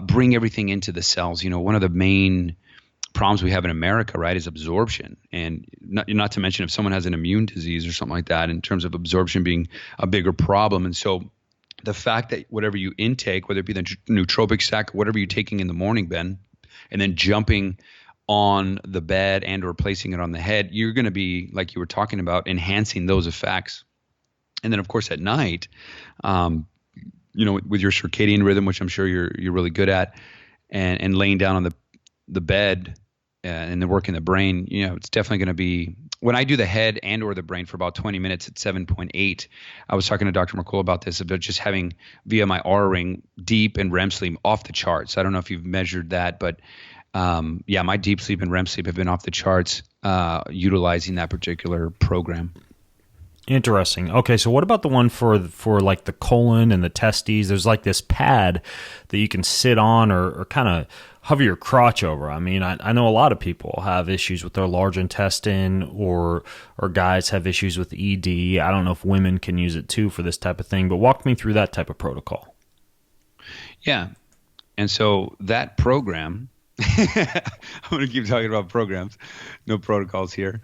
bring everything into the cells. One of the main problems we have in America, right, is absorption. And not to mention if someone has an immune disease or something like that, in terms of absorption being a bigger problem. And so the fact that whatever you intake, whether it be the nootropic stack, or whatever you're taking in the morning, Ben, and then jumping on the bed and or placing it on the head, you're going to be, like you were talking about, enhancing those effects. And then of course at night, with your circadian rhythm, which I'm sure you're really good at, and laying down on the bed and then working the brain, it's definitely going to be, when I do the head and or the brain for about 20 minutes at 7.8, I was talking to Dr. Mercola about this, about just having via my Aura Ring deep and REM sleep off the charts. I don't know if you've measured that, but my deep sleep and REM sleep have been off the charts utilizing that particular program. Interesting. Okay, so what about the one for like the colon and the testes? There's like this pad that you can sit on or kind of hover your crotch over. I mean, I know a lot of people have issues with their large intestine, or guys have issues with ED. I don't know if women can use it too for this type of thing, but walk me through that type of protocol. Yeah, and so that program, I'm going to keep talking about programs, no protocols here.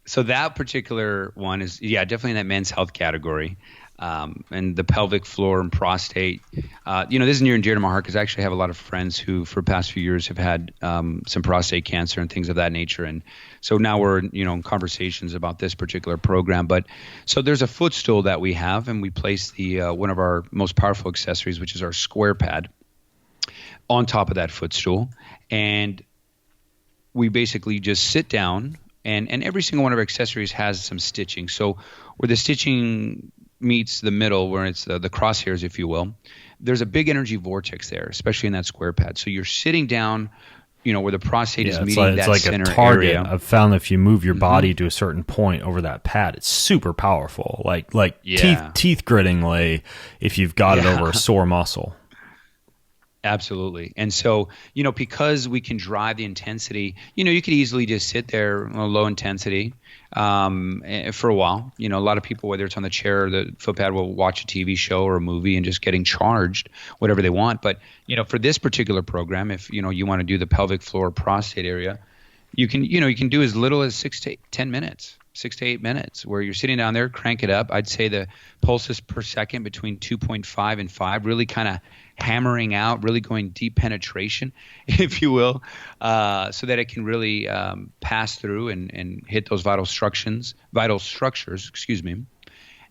So that particular one is, definitely in that men's health category. And the pelvic floor and prostate, this is near and dear to my heart because I actually have a lot of friends who for the past few years have had some prostate cancer and things of that nature. And so now we're, in conversations about this particular program. But so there's a footstool that we have, and we place the one of our most powerful accessories, which is our square pad, on top of that footstool. And we basically just sit down, and every single one of our accessories has some stitching. So where the stitching meets the middle, where it's the crosshairs, if you will, there's a big energy vortex there, especially in that square pad. So you're sitting down, where the prostate is meeting that center area. It's like a target. I've found that if you move your body to a certain point over that pad, it's super powerful. Like teeth grittingly if you've got it over a sore muscle. Absolutely. And so, because we can drive the intensity, you could easily just sit there on low intensity for a while. A lot of people, whether it's on the chair or the foot pad, will watch a TV show or a movie and just getting charged, whatever they want. But, for this particular program, if, you want to do the pelvic floor prostate area, you can do as little as 6 to 10 minutes. to 8 minutes, where you're sitting down there, crank it up. I'd say the pulses per second between 2.5 and 5, really kind of hammering out, really going deep penetration, if you will, so that it can really pass through and hit those vital structures, excuse me.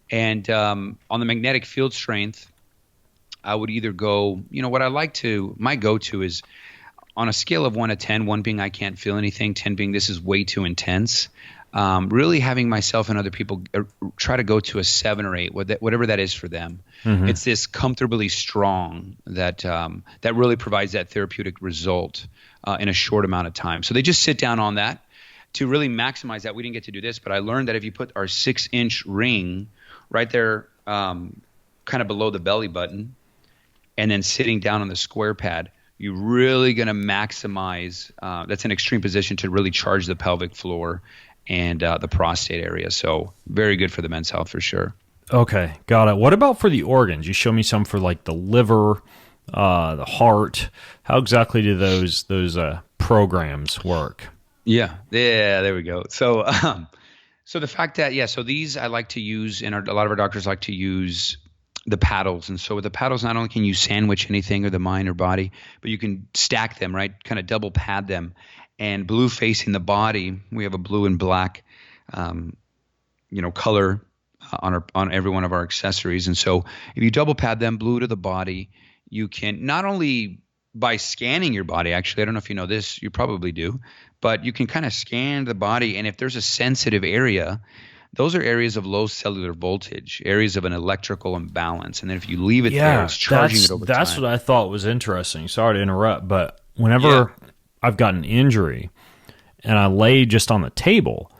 And on the magnetic field strength, I would either go, my go-to is on a scale of 1 to 10, 1 being I can't feel anything, 10 being this is way too intense. Really having myself and other people try to go to a 7 or 8, whatever that is for them. Mm-hmm. It's this comfortably strong that really provides that therapeutic result in a short amount of time. So they just sit down on that to really maximize that. We didn't get to do this, but I learned that if you put our 6-inch ring right there, kind of below the belly button, and then sitting down on the square pad, you're really going to maximize. That's an extreme position to really charge the pelvic floor and the prostate area. So very good for the men's health for sure. Okay, got it. What about for the organs? You show me some for like the liver, the heart. How exactly do those programs work? Yeah, there we go. So so the fact that, so these I like to use, and a lot of our doctors like to use the paddles. And so with the paddles, not only can you sandwich anything or the mind or body, but you can stack them, right? Kind of double pad them. And blue facing the body, we have a blue and black, color on every one of our accessories. And so if you double pad them, blue to the body, you can not only by scanning your body, actually, I don't know if you know this, you probably do, but you can kind of scan the body. And if there's a sensitive area, those are areas of low cellular voltage, areas of an electrical imbalance. And then if you leave it there, it's charging it over time. That's what I thought was interesting. Sorry to interrupt, but whenever I've got an injury and I lay just on the table,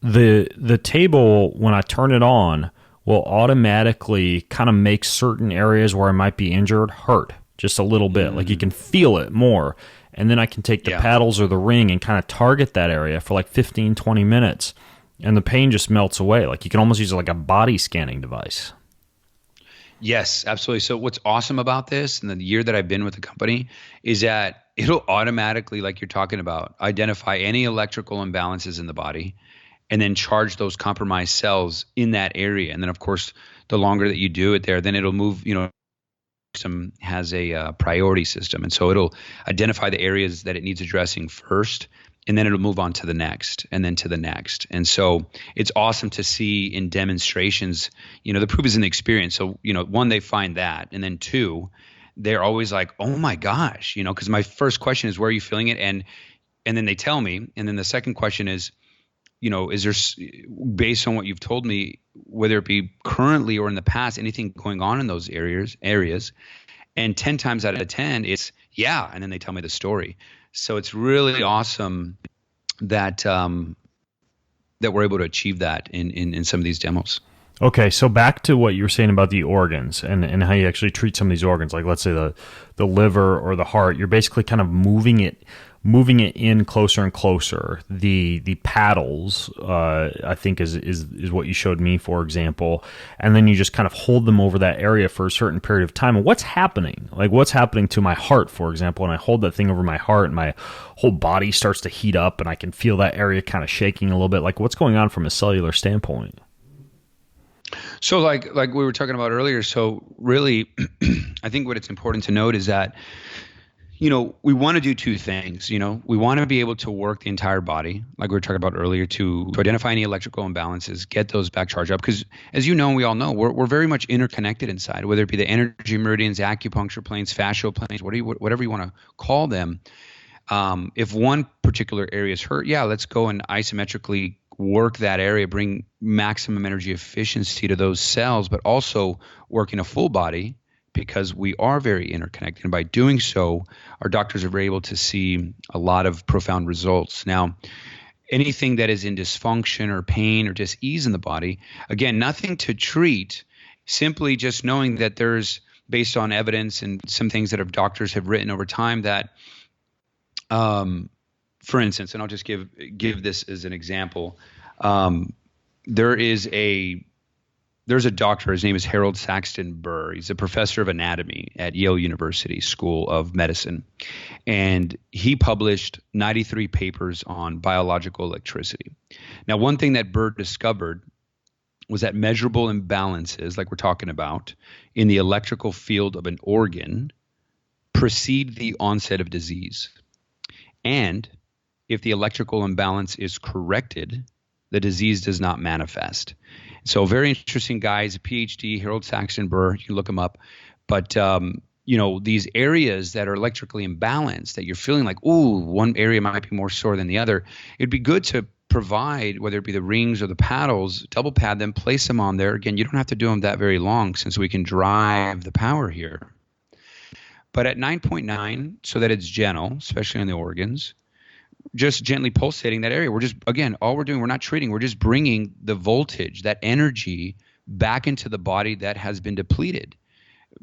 the table, when I turn it on, will automatically kind of make certain areas where I might be injured hurt just a little bit. Like you can feel it more. And then I can take the paddles or the ring and kind of target that area for like 15, 20 minutes. And the pain just melts away. Like you can almost use it like a body scanning device. Yes, absolutely. So what's awesome about this, and the year that I've been with the company, is that it'll automatically, like you're talking about, identify any electrical imbalances in the body and then charge those compromised cells in that area. And then, of course, the longer that you do it there, then it'll move, system has a priority system. And so it'll identify the areas that it needs addressing first, and then it'll move on to the next and then to the next. And so it's awesome to see in demonstrations, the proof is in the experience. So, one, they find that. And then two, they're always like, oh my gosh, because my first question is, where are you feeling it? And then they tell me. And then the second question is, is there, based on what you've told me, whether it be currently or in the past, anything going on in those areas? And 10 times out of 10, it's and then they tell me the story. So it's really awesome that that we're able to achieve that in some of these demos. Okay, so back to what you were saying about the organs and how you actually treat some of these organs, like let's say the liver or the heart. You're basically kind of moving it in closer and closer. The paddles, I think is what you showed me, for example, and then you just kind of hold them over that area for a certain period of time. And what's happening? Like what's happening to my heart, for example, and I hold that thing over my heart and my whole body starts to heat up and I can feel that area kind of shaking a little bit. Like what's going on from a cellular standpoint? So like we were talking about earlier, so really I think what it's important to note is that we want to do two things. We want to be able to work the entire body, like we were talking about earlier, to identify any electrical imbalances, get those back charged up. Because as you know, and we all know, we're very much interconnected inside, whether it be the energy meridians, acupuncture planes, fascial planes, whatever you want to call them. If one particular area is hurt, let's go and isometrically work that area, bring maximum energy efficiency to those cells, but also work in a full body, because we are very interconnected. And by doing so, our doctors are able to see a lot of profound results. Now, anything that is in dysfunction or pain or dis-ease in the body, again, nothing to treat, simply just knowing that there's, based on evidence and some things that our doctors have written over time, that, for instance, and I'll just give this as an example, there is a there's a doctor, his name is Harold Saxton Burr. He's a professor of anatomy at Yale University School of Medicine. And he published 93 papers on biological electricity. Now, one thing that Burr discovered was that measurable imbalances, like we're talking about, in the electrical field of an organ precede the onset of disease. And if the electrical imbalance is corrected, the disease does not manifest. So very interesting guy. He's a PhD, Harold Saxton Burr. You can look him up. But, these areas that are electrically imbalanced, that you're feeling like, ooh, one area might be more sore than the other, it'd be good to provide, whether it be the rings or the paddles, double pad them, place them on there. Again, you don't have to do them that very long since we can drive the power here. But at 9.9, so that it's gentle, especially on the organs, just gently pulsating that area. We're just, again, all we're doing, we're not treating, we're just bringing the voltage, that energy back into the body that has been depleted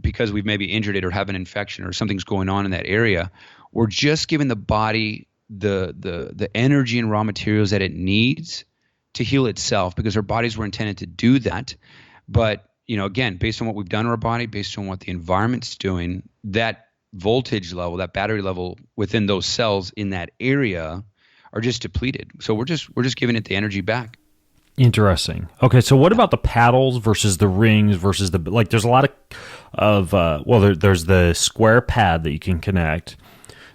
because we've maybe injured it or have an infection or something's going on in that area. We're just giving the body the energy and raw materials that it needs to heal itself, because our bodies were intended to do that. But, again, based on what we've done to our body, based on what the environment's doing, that voltage level, that battery level within those cells in that area are just depleted. So we're just giving it the energy back. Interesting. Okay, so what about the paddles versus the rings versus there's a lot of there's the square pad that you can connect.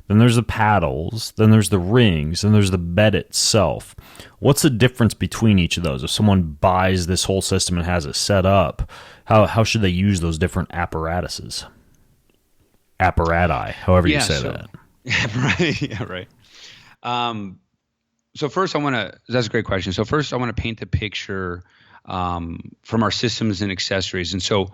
Then there's the paddles, then there's the rings, then there's the bed itself. What's the difference between each of those? If someone buys this whole system and has it set up, how should they use those different apparatuses? Apparati, however you say that. Right. Yeah, right. So first that's a great question. So first I want to paint the picture from our systems and accessories. And so,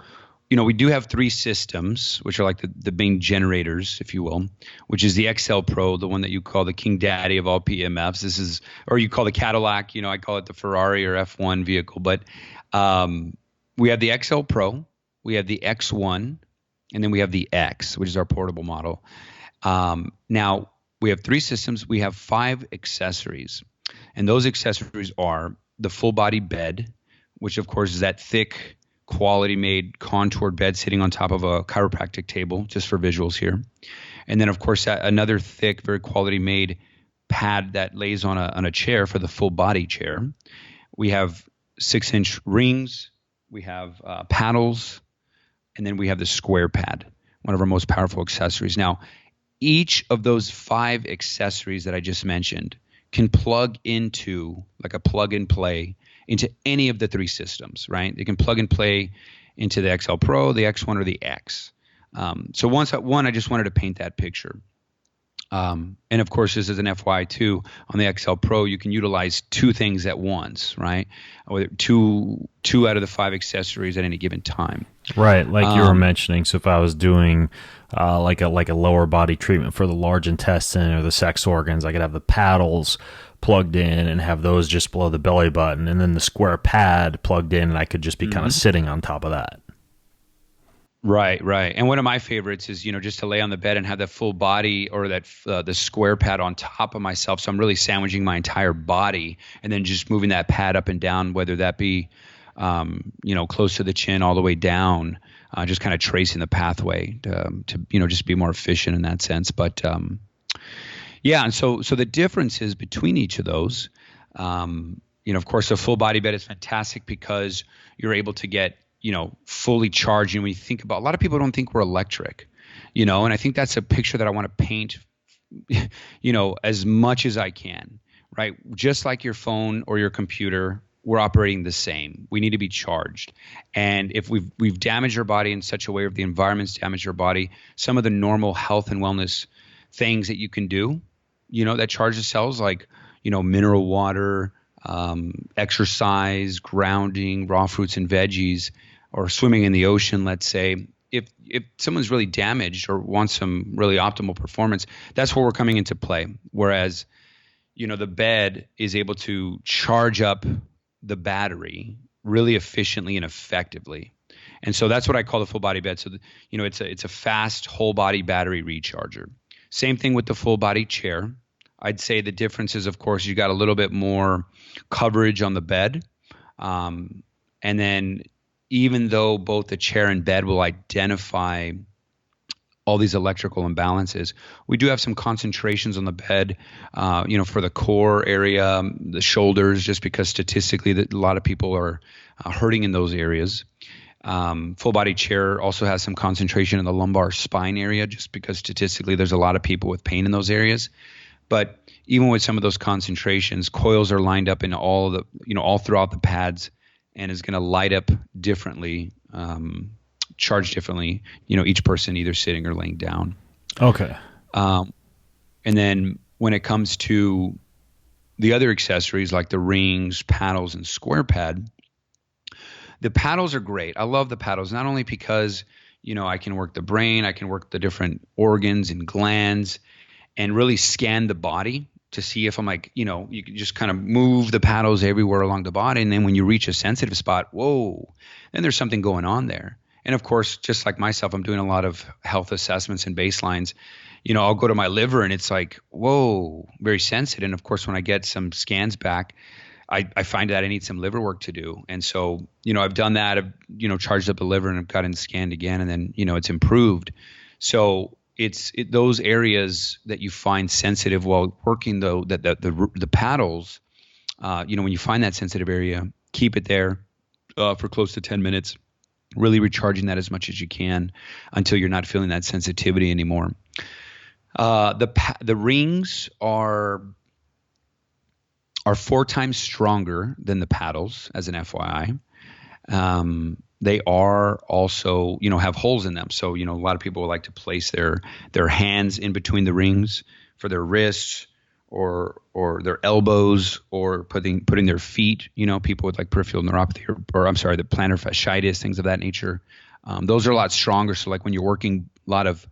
we do have three systems, which are like the main generators, if you will, which is the XL Pro, the one that you call the King Daddy of all PEMFs. Or you call the Cadillac, I call it the Ferrari or F1 vehicle. But we have the XL Pro, we have the X1, and then we have the X, which is our portable model. Now, we have three systems. We have 5 accessories. And those accessories are the full body bed, which of course is that thick, quality made contoured bed sitting on top of a chiropractic table, just for visuals here. And then of course another thick, very quality made pad that lays on a chair for the full body chair. We have 6-inch rings, we have paddles, and then we have the square pad, one of our most powerful accessories. Now, each of those 5 accessories that I just mentioned can plug into, like a plug and play, into any of the 3 systems, right? They can plug and play into the XL Pro, the X1, or the X. So I just wanted to paint that picture. And of course, this is an FYI too. On the XL Pro, you can utilize 2 things at once, right? Or two out of the 5 accessories at any given time. Right, like you were mentioning. So if I was doing like a lower body treatment for the large intestine or the sex organs, I could have the paddles plugged in and have those just below the belly button, and then the square pad plugged in, and I could just be kind of sitting on top of that. Right. And one of my favorites is, just to lay on the bed and have that full body or that the square pad on top of myself. So I'm really sandwiching my entire body and then just moving that pad up and down, whether that be, close to the chin all the way down, just kind of tracing the pathway to just be more efficient in that sense. But, and so the differences between each of those, of course, a full body bed is fantastic because you're able to get, fully charged. And when you think about, a lot of people don't think we're electric, and I think that's a picture that I want to paint, as much as I can, right? Just like your phone or your computer, we're operating the same. We need to be charged. And if we've damaged our body in such a way, or if the environment's damaged our body, some of the normal health and wellness things that you can do, that charge the cells, like, mineral water, exercise, grounding, raw fruits and veggies, or swimming in the ocean, let's say. If someone's really damaged or wants some really optimal performance, that's where we're coming into play. Whereas, the bed is able to charge up the battery really efficiently and effectively. And so that's what I call the full body bed. So, it's a fast whole body battery recharger. Same thing with the full body chair. I'd say the difference is, of course, you got a little bit more coverage on the bed. And then even though both the chair and bed will identify all these electrical imbalances, we do have some concentrations on the bed, for the core area, the shoulders, just because statistically that a lot of people are hurting in those areas. Full body chair also has some concentration in the lumbar spine area, just because statistically there's a lot of people with pain in those areas. But even with some of those concentrations, coils are lined up in all throughout the pads, and is going to light up differently, charge differently, each person either sitting or laying down. Okay. And then when it comes to the other accessories like the rings, paddles, and square pad, the paddles are great. I love the paddles, not only because, I can work the brain, I can work the different organs and glands and really scan the body to see if I'm like, you can just kind of move the paddles everywhere along the body. And then when you reach a sensitive spot, whoa, then there's something going on there. And of course, just like myself, I'm doing a lot of health assessments and baselines. I'll go to my liver and it's like, whoa, very sensitive. And of course, when I get some scans back, I find that I need some liver work to do. And so, I've done that. I've, charged up the liver and I've gotten scanned again, and then, it's improved. So it's those areas that you find sensitive while working the paddles, when you find that sensitive area, keep it there for close to 10 minutes, really recharging that as much as you can until you're not feeling that sensitivity anymore. The rings are 4 times stronger than the paddles, as an FYI. They are also, have holes in them. So, a lot of people like to place their hands in between the rings for their wrists or their elbows, or putting their feet, people with like peripheral neuropathy or the plantar fasciitis, things of that nature. Those are a lot stronger. So like when you're working a lot of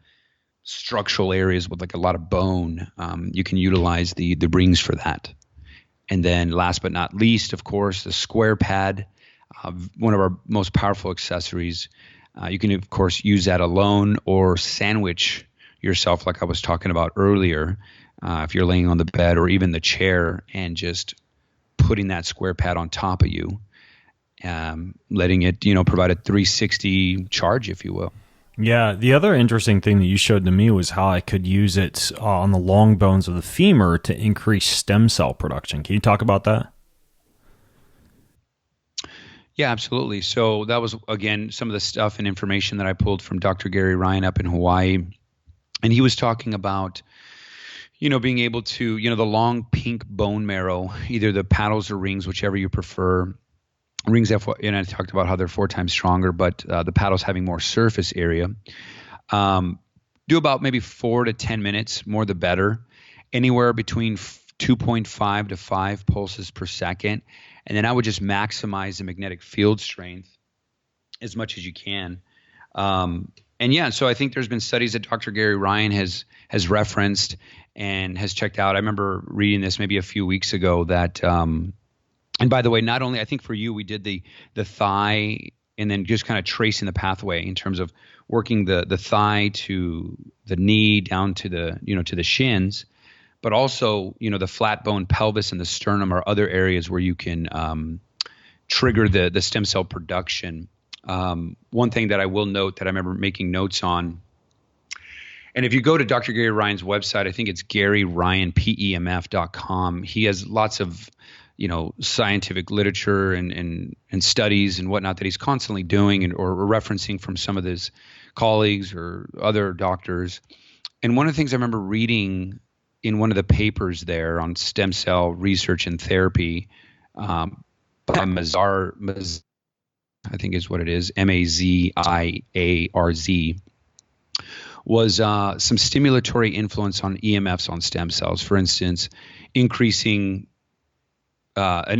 structural areas with like a lot of bone, you can utilize the rings for that. And then last but not least, of course, the square pad, one of our most powerful accessories. You can, of course, use that alone or sandwich yourself like I was talking about earlier, if you're laying on the bed or even the chair, and just putting that square pad on top of you, letting it, provide a 360 charge, if you will. Yeah, the other interesting thing that you showed to me was how I could use it on the long bones of the femur to increase stem cell production. Can you talk about that? Yeah, absolutely. So that was, again, some of the stuff and information that I pulled from Dr. Gary Ryan up in Hawaii. And he was talking about, being able to, the long pink bone marrow, either the paddles or rings, whichever you prefer. Rings, and I talked about how they're 4 times stronger, but the paddles having more surface area. Do about maybe 4 to 10 minutes, more the better. Anywhere between 2.5 to 5 pulses per second. And then I would just maximize the magnetic field strength as much as you can. So I think there's been studies that Dr. Gary Ryan has referenced and has checked out. I remember reading this maybe a few weeks ago that and by the way, not only, I think for you, we did the thigh and then just kind of tracing the pathway in terms of working the thigh to the knee down to the shins, but also, the flat bone pelvis and the sternum are other areas where you can trigger the stem cell production. One thing that I will note that I remember making notes on, and if you go to Dr. Gary Ryan's website, I think it's GaryRyanPEMF.com. He has lots of scientific literature and studies and whatnot that he's constantly doing or referencing from some of his colleagues or other doctors. And one of the things I remember reading in one of the papers there on stem cell research and therapy by Mazar, I think is what it is, Maziarz, was some stimulatory influence on EMFs on stem cells. For instance, an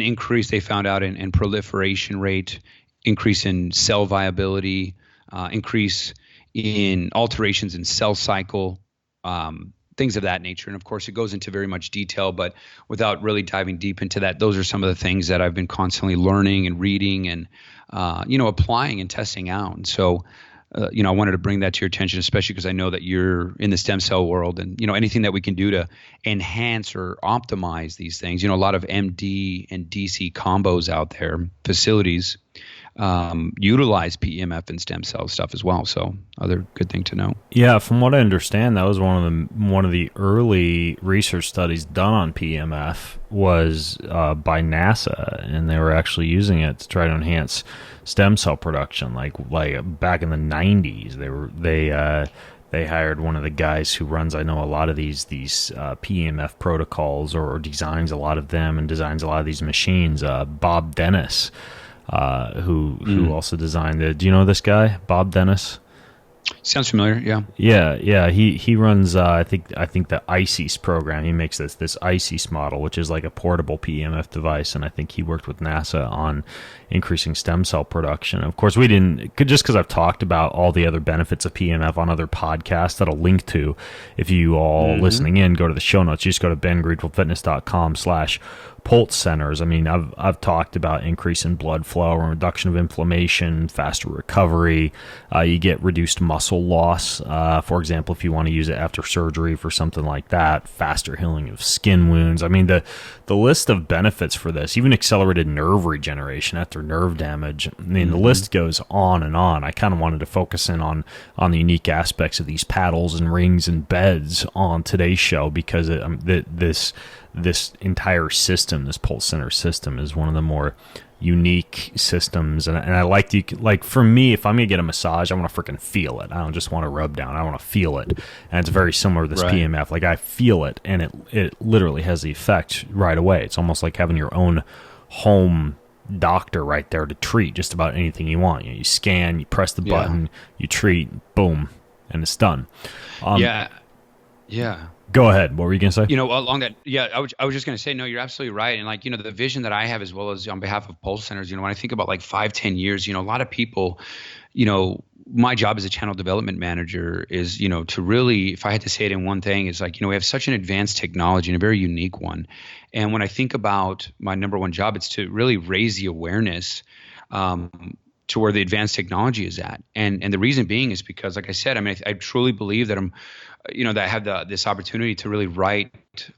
increase they found out in proliferation rate, increase in cell viability, increase in alterations in cell cycle, things of that nature. And of course, it goes into very much detail, but without really diving deep into that, those are some of the things that I've been constantly learning and reading and, applying and testing out. And so, I wanted to bring that to your attention, especially because I know that you're in the stem cell world, and, anything that we can do to enhance or optimize these things, a lot of MD and DC combos out there, facilities, utilize PEMF and stem cell stuff as well. So other good thing to know. Yeah, from what I understand, that was one of the early research studies done on PEMF was by NASA, and they were actually using it to try to enhance stem cell production. Like back in the 90s, they hired one of the guys who runs, I know, a lot of these PEMF protocols or designs a lot of them and designs a lot of these machines. Bob Dennis. Who also designed it. Do you know this guy, Bob Dennis? Sounds familiar, yeah. Yeah. He runs I think the ICES program. He makes this ICES model, which is like a portable PEMF device, and I think he worked with NASA on increasing stem cell production. Of course, we didn't, just because I've talked about all the other benefits of PEMF on other podcasts that I'll link to. If you all listening in, go to the show notes. You just go to bengratefulfitness.com/Pulse centers. I mean, I've talked about increase in blood flow and reduction of inflammation, faster recovery. You get reduced muscle loss. For example, if you want to use it after surgery for something like that, faster healing of skin wounds. I mean, the list of benefits for this, even accelerated nerve regeneration after nerve damage. I mean, the list goes on and on. I kind of wanted to focus in on the unique aspects of these paddles and rings and beds on today's show because this entire system, this Pulse Center system, is one of the more unique systems. And I like for me, if I'm going to get a massage, I want to freaking feel it. I don't just want to rub down. I want to feel it. And it's very similar to this PEMF. Like, I feel it, and it literally has the effect right away. It's almost like having your own home doctor right there to treat just about anything you want. You scan, you press the button, you treat, boom, and it's done. Yeah. Go ahead. What were you going to say? Along that, I was just going to say, no, you're absolutely right. And the vision that I have, as well as on behalf of Pulse Centers, when I think about like 5-10 years, a lot of people, my job as a channel development manager is, to really, if I had to say it in one thing, is like, we have such an advanced technology and a very unique one. And when I think about my number one job, it's to really raise the awareness to where the advanced technology is at. And the reason being is because, like I said, I mean, I truly believe that that I have this opportunity to really write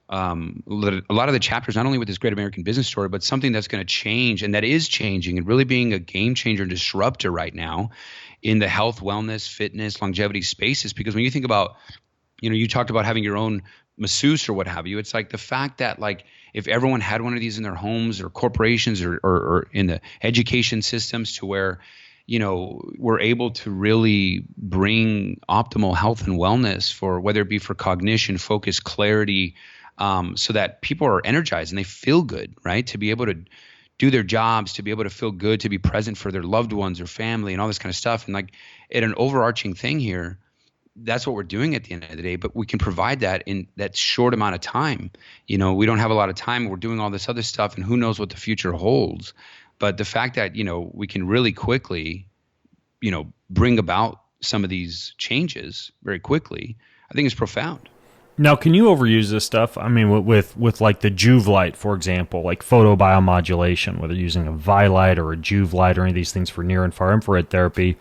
a lot of the chapters, not only with this great American business story, but something that's going to change and that is changing and really being a game changer and disruptor right now in the health, wellness, fitness, longevity spaces. Because when you think about, you talked about having your own masseuse or what have you, it's like the fact that, like, if everyone had one of these in their homes or corporations or in the education systems, to where, we're able to really bring optimal health and wellness for whether it be for cognition, focus, clarity, so that people are energized and they feel good, right? To be able to do their jobs, to be able to feel good, to be present for their loved ones or family and all this kind of stuff. And like, at an overarching thing here, that's what we're doing at the end of the day, but we can provide that in that short amount of time. We don't have a lot of time. We're doing all this other stuff, and who knows what the future holds. But the fact that, we can really quickly, bring about some of these changes very quickly, I think is profound. Now, can you overuse this stuff? I mean, with like the Juve light, for example, like photobiomodulation, whether using a Vi light or a Juve light or any of these things for near and far infrared therapy,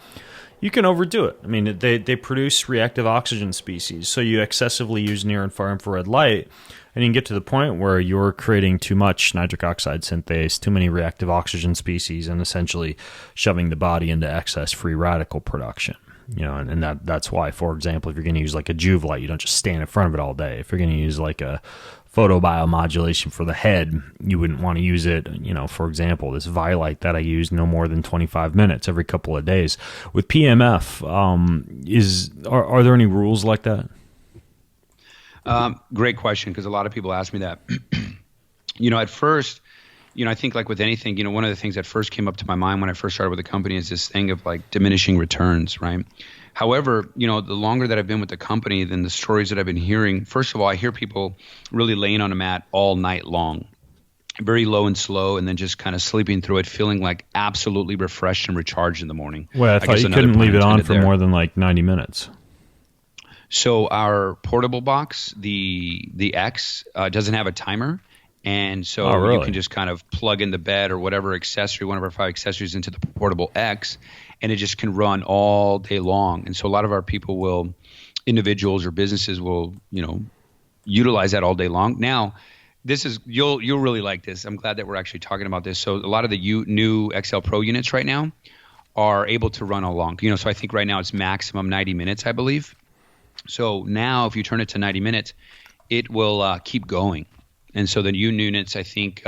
you can overdo it. I mean, they produce reactive oxygen species, so you excessively use near and far infrared light, and you can get to the point where you're creating too much nitric oxide synthase, too many reactive oxygen species, and essentially shoving the body into excess free radical production. And that's why, for example, if you're going to use like a Juve light, you don't just stand in front of it all day. If you're going to use like a photobiomodulation for the head, you wouldn't want to use it, for example, this Vi light that I use, no more than 25 minutes every couple of days. With PEMF, are there any rules like that? Great question, because a lot of people ask me that. At first, I think like with anything, one of the things that first came up to my mind when I first started with the company is this thing of like diminishing returns, right? However, the longer that I've been with the company, then the stories that I've been hearing, first of all, I hear people really laying on a mat all night long, very low and slow, and then just kind of sleeping through it, feeling like absolutely refreshed and recharged in the morning. Well, I thought you couldn't leave it on for more than like 90 minutes. So our portable box, the X, doesn't have a timer. And so you can just kind of plug in the bed or whatever accessory, one of our 5 accessories, into the portable X, and it just can run all day long. And so a lot of our individuals or businesses will, utilize that all day long. Now, this is you'll really like this. I'm glad that we're actually talking about this. So a lot of the new XL Pro units right now are able to run along. So I think right now it's maximum 90 minutes, I believe. So now if you turn it to 90 minutes, it will keep going. And so the new units, I think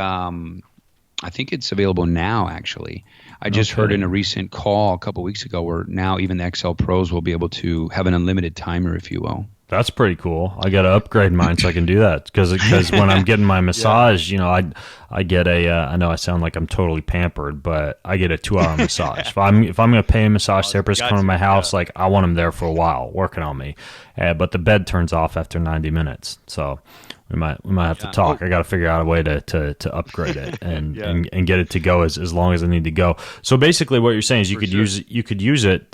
it's available now, actually. I just heard in a recent call a couple weeks ago where now even the XL Pros will be able to have an unlimited timer, if you will. That's pretty cool. I got to upgrade mine so I can do that because when I'm getting my massage, I get I know I sound like I'm totally pampered, but I get a 2-hour massage. If I'm going to pay a massage therapist come to my house, like I want him there for a while working on me. But the bed turns off after 90 minutes, so we might have to talk. I got to figure out a way to upgrade it and get it to go as long as I need to go. So basically, what you're saying is you could use it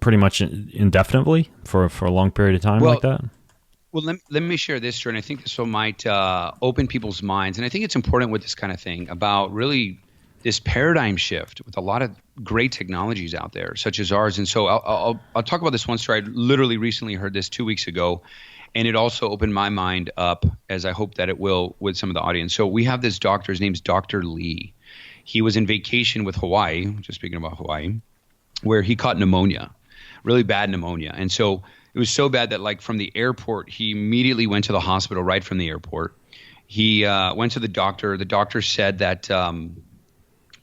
pretty much indefinitely for a long period of time like that. Well, let me share this, Drew, and I think this might open people's minds. And I think it's important with this kind of thing about really this paradigm shift with a lot of great technologies out there, such as ours. And so I'll talk about this one story. I literally recently heard this 2 weeks ago. And it also opened my mind up, as I hope that it will with some of the audience. So we have this doctor. His name's Dr. Lee. He was in vacation with Hawaii, just speaking about Hawaii, where he caught pneumonia, really bad pneumonia. And so it was so bad that like from the airport, he immediately went to the hospital right from the airport. He went to the doctor. The doctor said that,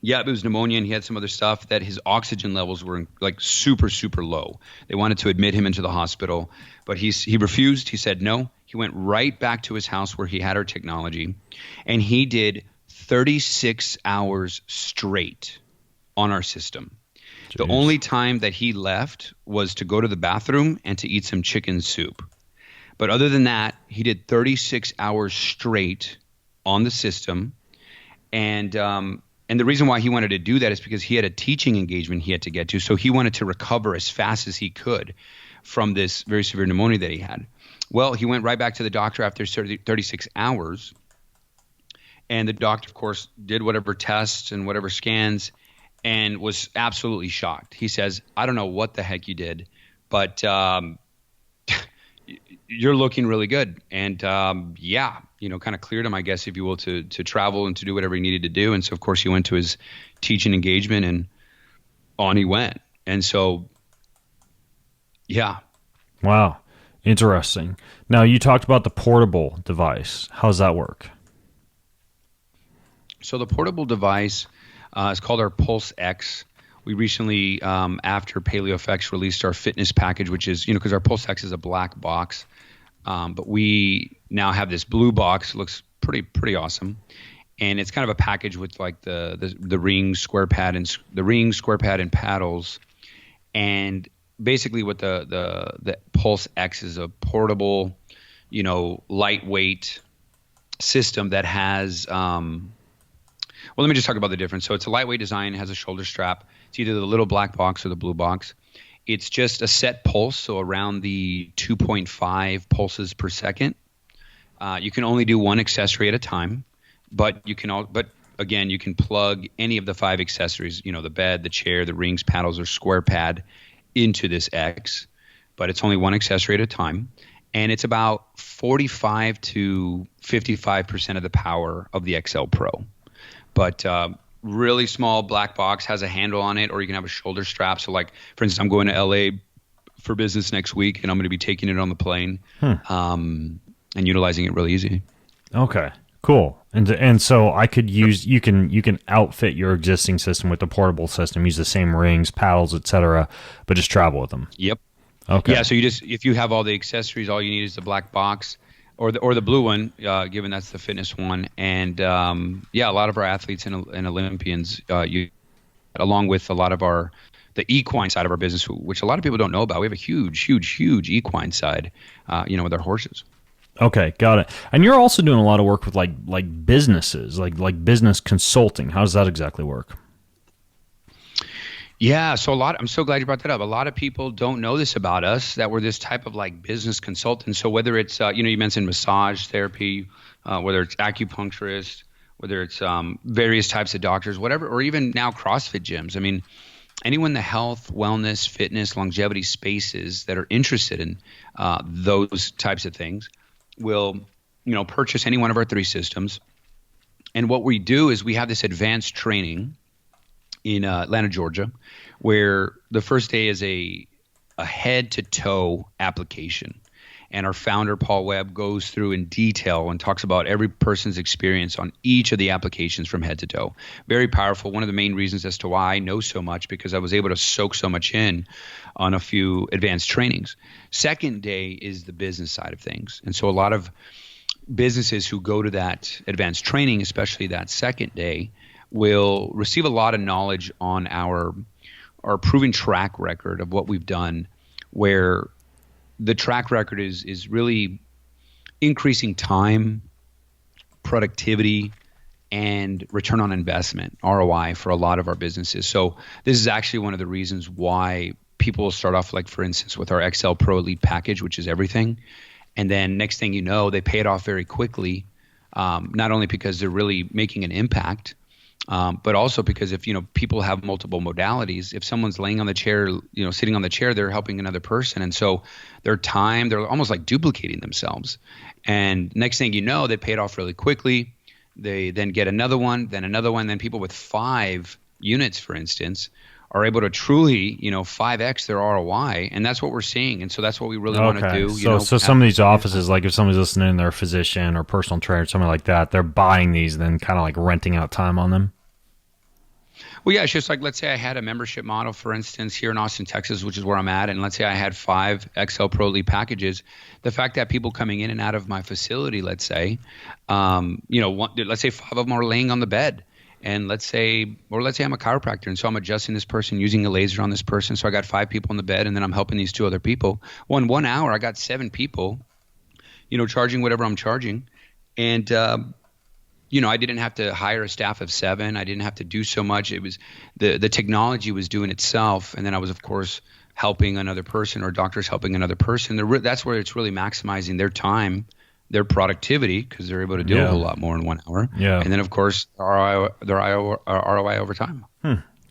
it was pneumonia and he had some other stuff, that his oxygen levels were like super, super low. They wanted to admit him into the hospital, but he refused. He said no. He went right back to his house where he had our technology, and he did 36 hours straight on our system. Jeez. The only time that he left was to go to the bathroom and to eat some chicken soup. But other than that, he did 36 hours straight on the system. And the reason why he wanted to do that is because he had a teaching engagement he had to get to. So he wanted to recover as fast as he could from this very severe pneumonia that he had. Well, he went right back to the doctor after 36 hours. And the doctor, of course, did whatever tests and whatever scans and was absolutely shocked. He says, I don't know what the heck you did, but you're looking really good. And kind of cleared him, I guess, if you will, to travel and to do whatever he needed to do. And so, of course, he went to his teaching engagement and on he went. And so, yeah. Wow. Interesting. Now, you talked about the portable device. How does that work? So the portable device is called our Pulse X. We recently, after PaleoFX, released our fitness package, which is, because our Pulse X is a black box. But we now have this blue box. It looks pretty awesome, and it's kind of a package with like the ring, square pad, and paddles. And basically, what the Pulse X is a portable, lightweight system that has. Well, let me just talk about the difference. So it's a lightweight design, has a shoulder strap. It's either the little black box or the blue box. It's just a set pulse, so around the 2.5 pulses per second. You can only do one accessory at a time, but you can plug any of the 5 accessories, the bed, the chair, the rings, paddles, or square pad into this X, but it's only one accessory at a time. And it's about 45 to 55% of the power of the XL Pro. But really small black box, has a handle on it, or you can have a shoulder strap. So like, for instance, I'm going to LA for business next week and I'm going to be taking it on the plane and utilizing it really easy. Okay, cool. And so I could use, you can outfit your existing system with the portable system, use the same rings, paddles, etc., but just travel with them. Yep. Okay. Yeah, so if you have all the accessories, all you need is the black box or the blue one, given that's the fitness one. And a lot of our athletes and Olympians, along with a lot of the equine side of our business, which a lot of people don't know about. We have a huge equine side, with our horses. Okay, got it. And you're also doing a lot of work with like businesses, like business consulting. How does that exactly work? Yeah, so I'm so glad you brought that up. A lot of people don't know this about us, that we're this type of like business consultant. So whether it's, you mentioned massage therapy, whether it's acupuncturist, whether it's various types of doctors, whatever, or even now CrossFit gyms. I mean, anyone in the health, wellness, fitness, longevity spaces that are interested in those types of things will purchase any one of our 3 systems. And what we do is we have this advanced training in Atlanta, Georgia, where the first day is a head to toe application. And our founder, Paul Webb, goes through in detail and talks about every person's experience on each of the applications from head to toe. Very powerful. One of the main reasons as to why I know so much, because I was able to soak so much in on a few advanced trainings. Second day is the business side of things. And so a lot of businesses who go to that advanced training, especially that second day, will receive a lot of knowledge on our proven track record of what we've done, where the track record is really increasing time, productivity, and return on investment, ROI, for a lot of our businesses. So this is actually one of the reasons why people will start off, like, for instance, with our XL Pro Elite package, which is everything. And then next thing you know, they pay it off very quickly, not only because they're really making an impact, but also because if, people have multiple modalities, if someone's laying on the chair, sitting on the chair, they're helping another person. And so they're almost like duplicating themselves. And next thing you know, they pay it off really quickly. They then get another one, then people with 5 units, for instance, are able to truly, 5x their ROI. And that's what we're seeing. And so that's what we really want to do. So some of these offices, like if somebody's listening, they're a physician or personal trainer, something like that, they're buying these, then kind of like renting out time on them. Well, yeah, it's just like, let's say I had a membership model, for instance, here in Austin, Texas, which is where I'm at. And let's say I had 5 XL Pro Elite packages. The fact that people coming in and out of my facility, let's say, let's say 5 of them are laying on the bed. And let's say I'm a chiropractor, and so I'm adjusting this person, using a laser on this person. So I got 5 people in the bed, and then I'm helping these 2 other people. Well, in 1 hour, I got 7 people, charging whatever I'm charging. And, I didn't have to hire a staff of 7. I didn't have to do so much. It was the technology was doing itself. And then I was, of course, helping another person, or doctors helping another person. That's where it's really maximizing their time, their productivity, because they're able to do a whole lot more in 1 hour. Yeah. And then, of course, ROI over time.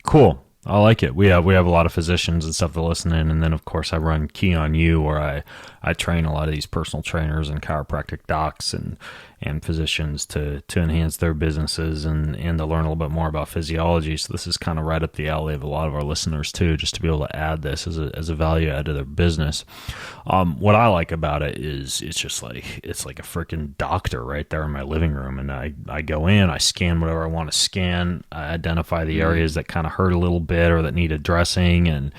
Cool. I like it. We have a lot of physicians and stuff that listen in, and then of course I run Key on You, where I train a lot of these personal trainers and chiropractic docs and physicians to enhance their businesses and to learn a little bit more about physiology. So this is kind of right up the alley of a lot of our listeners too, just to be able to add this as a value add to their business. What I like about it is it's like a freaking doctor right there in my living room, and I go in, I scan whatever I want to scan, I identify the areas that kind of hurt a little bit or that need addressing, and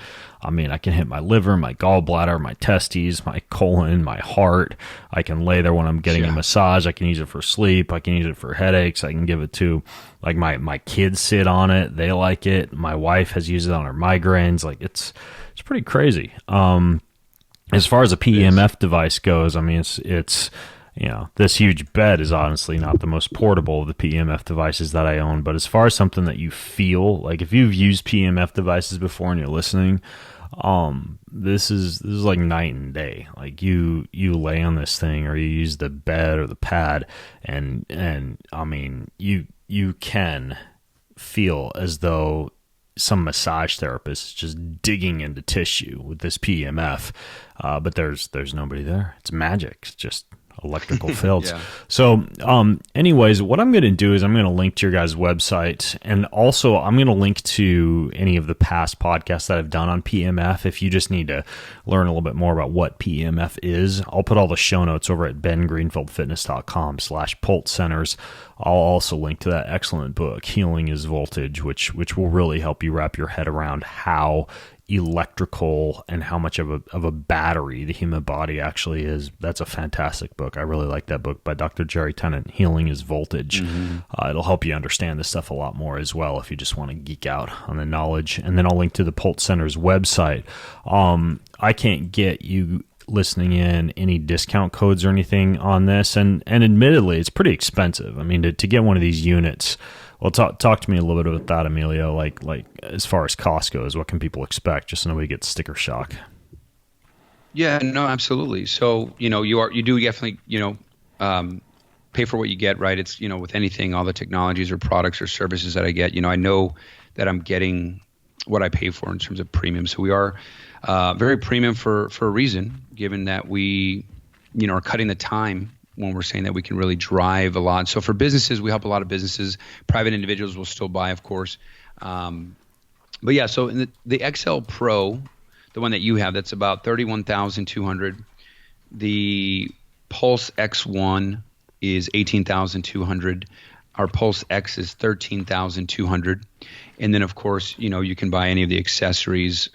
I mean, I can hit my liver, my gallbladder, my testes, my colon, my heart. I can lay there when I'm getting a massage. I can use it for sleep. I can use it for headaches. I can give it to, like, my kids sit on it. They like it. My wife has used it on her migraines. Like, it's pretty crazy. As far as a PEMF device goes, I mean, it's this huge bed is honestly not the most portable of the PEMF devices that I own. But as far as something that you feel, like if you've used PEMF devices before and you're listening, this is like night and day. Like you lay on this thing, or you use the bed or the pad, and I mean, you can feel as though some massage therapist is just digging into tissue with this PEMF, but there's nobody there. It's magic. It's just electrical fields. So anyways, what I'm going to do is I'm going to link to your guys' website, and also I'm going to link to any of the past podcasts that I've done on PEMF. If you just need to learn a little bit more about what PEMF is, I'll put all the show notes over at bengreenfieldfitness.com/Pulse Centers. I'll also link to that excellent book, Healing is Voltage, which will really help you wrap your head around how electrical and how much of a battery the human body actually is. That's a fantastic book. I really like that book by Dr. Jerry Tennant, Healing is Voltage. It'll help you understand this stuff a lot more as well if you just want to geek out on the knowledge. And then I'll link to the Pulse Center's website. I can't get you listening in any discount codes or anything on this, and admittedly it's pretty expensive. I mean, to get one of these units, well, talk to me a little bit about that, Emilio. Like as far as cost goes, what can people expect, just so nobody gets sticker shock? Yeah, no, absolutely. So you do definitely pay for what you get, right? It's with anything, all the technologies or products or services that I get, I know that I'm getting what I pay for in terms of premium. So we are very premium for a reason, given that we are cutting the time when we're saying that we can really drive a lot. So for businesses, we help a lot of businesses. Private individuals will still buy, of course. But yeah, so in the XL Pro, the one that you have, that's about $31,200. The Pulse X1 is $18,200. Our Pulse X is $13,200. And then, of course, you can buy any of the accessories.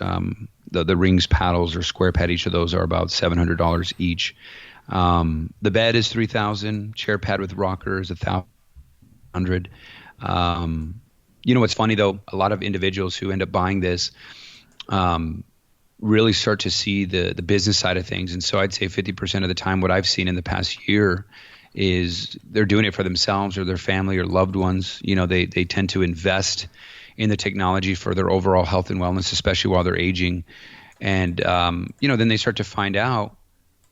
The rings, paddles, or square pad, each of those are about $700 each. The bed is $3,000. Chair pad with rocker is $1,000. What's funny though, a lot of individuals who end up buying this really start to see the business side of things. And so I'd say 50% of the time, what I've seen in the past year is they're doing it for themselves or their family or loved ones. They tend to invest in the technology for their overall health and wellness, especially while they're aging. And, then they start to find out,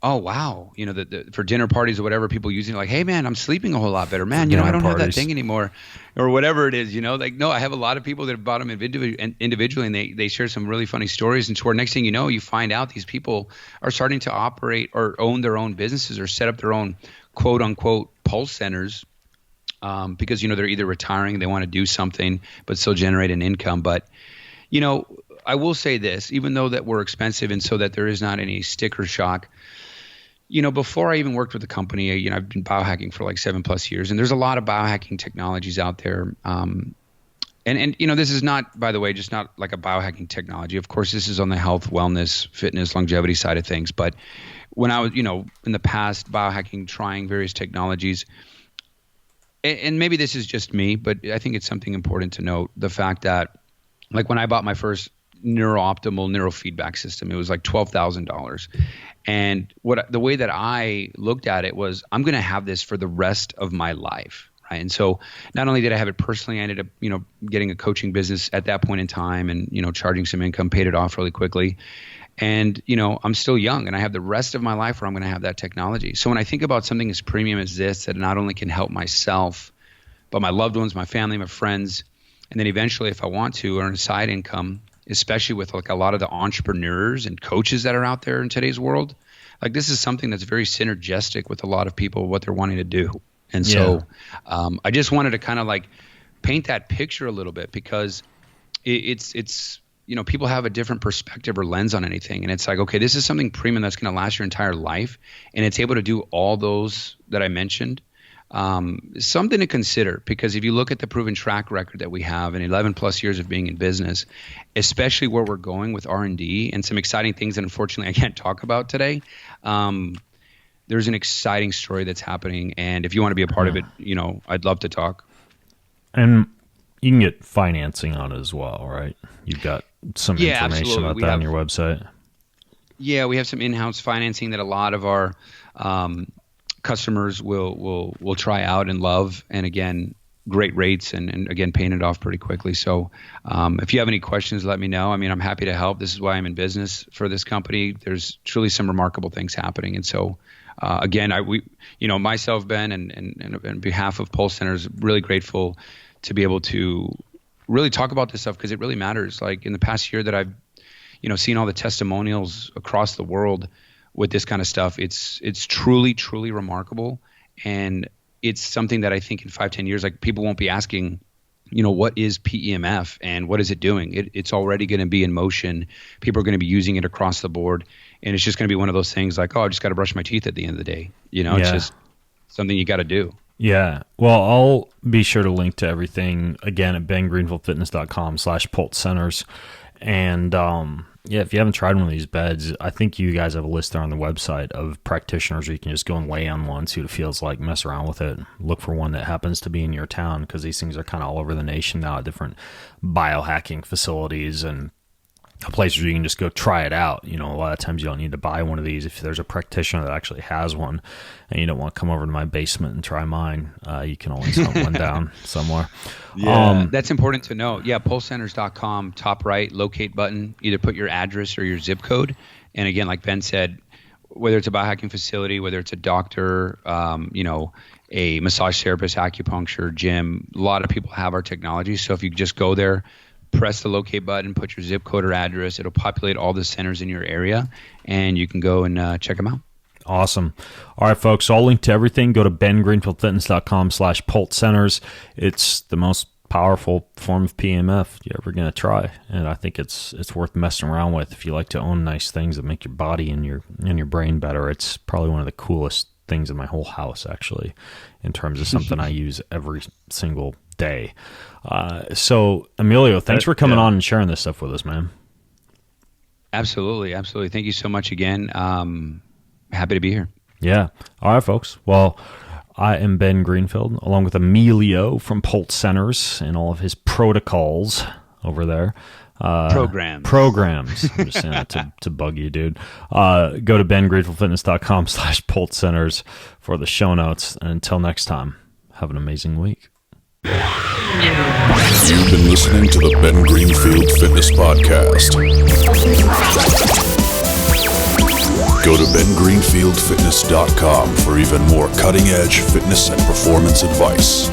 oh, wow, for dinner parties or whatever, people using it like, hey, man, I'm sleeping a whole lot better. Man, I don't have that thing anymore, or whatever it is, like, no, I have a lot of people that have bought them individually, and they share some really funny stories. And so next thing you know, you find out these people are starting to operate or own their own businesses or set up their own quote unquote pulse centers because, they're either retiring, they want to do something, but still generate an income. But, I will say this, even though that we're expensive and so that there is not any sticker shock, before I even worked with the company, I've been biohacking for like 7+ years, and there's a lot of biohacking technologies out there. And this is not, by the way, just not like a biohacking technology. Of course, this is on the health, wellness, fitness, longevity side of things. But when I was, in the past, biohacking, trying various technologies, and maybe this is just me, but I think it's something important to note, the fact that like when I bought my first neurooptimal neurofeedback system, it was like $12,000. And the way that I looked at it was, I'm going to have this for the rest of my life, right? And so not only did I have it personally, I ended up, getting a coaching business at that point in time and, charging some income, paid it off really quickly. And, I'm still young and I have the rest of my life where I'm going to have that technology. So when I think about something as premium as this, that not only can help myself, but my loved ones, my family, my friends, and then eventually if I want to earn a side income, especially with like a lot of the entrepreneurs and coaches that are out there in today's world, like this is something that's very synergistic with a lot of people, what they're wanting to do. And so I just wanted to kind of like paint that picture a little bit because it's people have a different perspective or lens on anything. And it's like, okay, this is something premium that's going to last your entire life. And it's able to do all those that I mentioned. Something to consider, because if you look at the proven track record that we have in 11+ years of being in business, especially where we're going with R&D and some exciting things that unfortunately I can't talk about today, there's an exciting story that's happening. And if you want to be a part of it, I'd love to talk. And you can get financing on it as well, right? You've got some information absolutely. about that on your website. Yeah, we have some in-house financing that a lot of our customers will try out and love, and again, great rates and again, paying it off pretty quickly. So if you have any questions, let me know. I mean, I'm happy to help. This is why I'm in business for this company. There's truly some remarkable things happening. And so again, myself, Ben, and on behalf of Pulse Centers, really grateful to be able to really talk about this stuff because it really matters. Like in the past year that I've, seen all the testimonials across the world with this kind of stuff, it's truly, truly remarkable. And it's something that I think in 5-10 years, like people won't be asking, what is PEMF and what is it doing? It's already going to be in motion. People are going to be using it across the board. And it's just going to be one of those things like, oh, I just got to brush my teeth at the end of the day. It's just something you got to do. Yeah. Well, I'll be sure to link to everything again at bengreenfieldfitness.com/Pulse Centers. And, if you haven't tried one of these beds, I think you guys have a list there on the website of practitioners where you can just go and lay on one, see what it feels like, mess around with it, look for one that happens to be in your town, because these things are kind of all over the nation now at different biohacking facilities and places where you can just go try it out. A lot of times you don't need to buy one of these. If there's a practitioner that actually has one and you don't want to come over to my basement and try mine, you can always hunt one down somewhere. Yeah, that's important to know. Yeah, pulsecenters.com, top right, locate button, either put your address or your zip code. And again, like Ben said, whether it's a biohacking facility, whether it's a doctor, a massage therapist, acupuncture, gym, a lot of people have our technology. So if you just go there, press the locate button, put your zip code or address, it'll populate all the centers in your area, and you can go and check them out. Awesome. All right, folks. So I'll link to everything. Go to bengreenfieldfitness.com/Pulse Centers. It's the most powerful form of PEMF you're ever going to try, and I think it's worth messing around with. If you like to own nice things that make your body and your brain better, it's probably one of the coolest things in my whole house, actually, in terms of something I use every single day. So, Emilio, thanks for coming on and sharing this stuff with us, man. Absolutely. Thank you so much again. Happy to be here. Yeah. All right, folks. Well, I am Ben Greenfield, along with Emilio from Pulse Centers and all of his protocols over there. Programs. I'm just saying that to bug you, dude. Go to bengreenfieldfitness.com/Pulse Centers for the show notes. And until next time, have an amazing week. You've been listening to the Ben Greenfield Fitness Podcast. Go to bengreenfieldfitness.com for even more cutting-edge fitness and performance advice.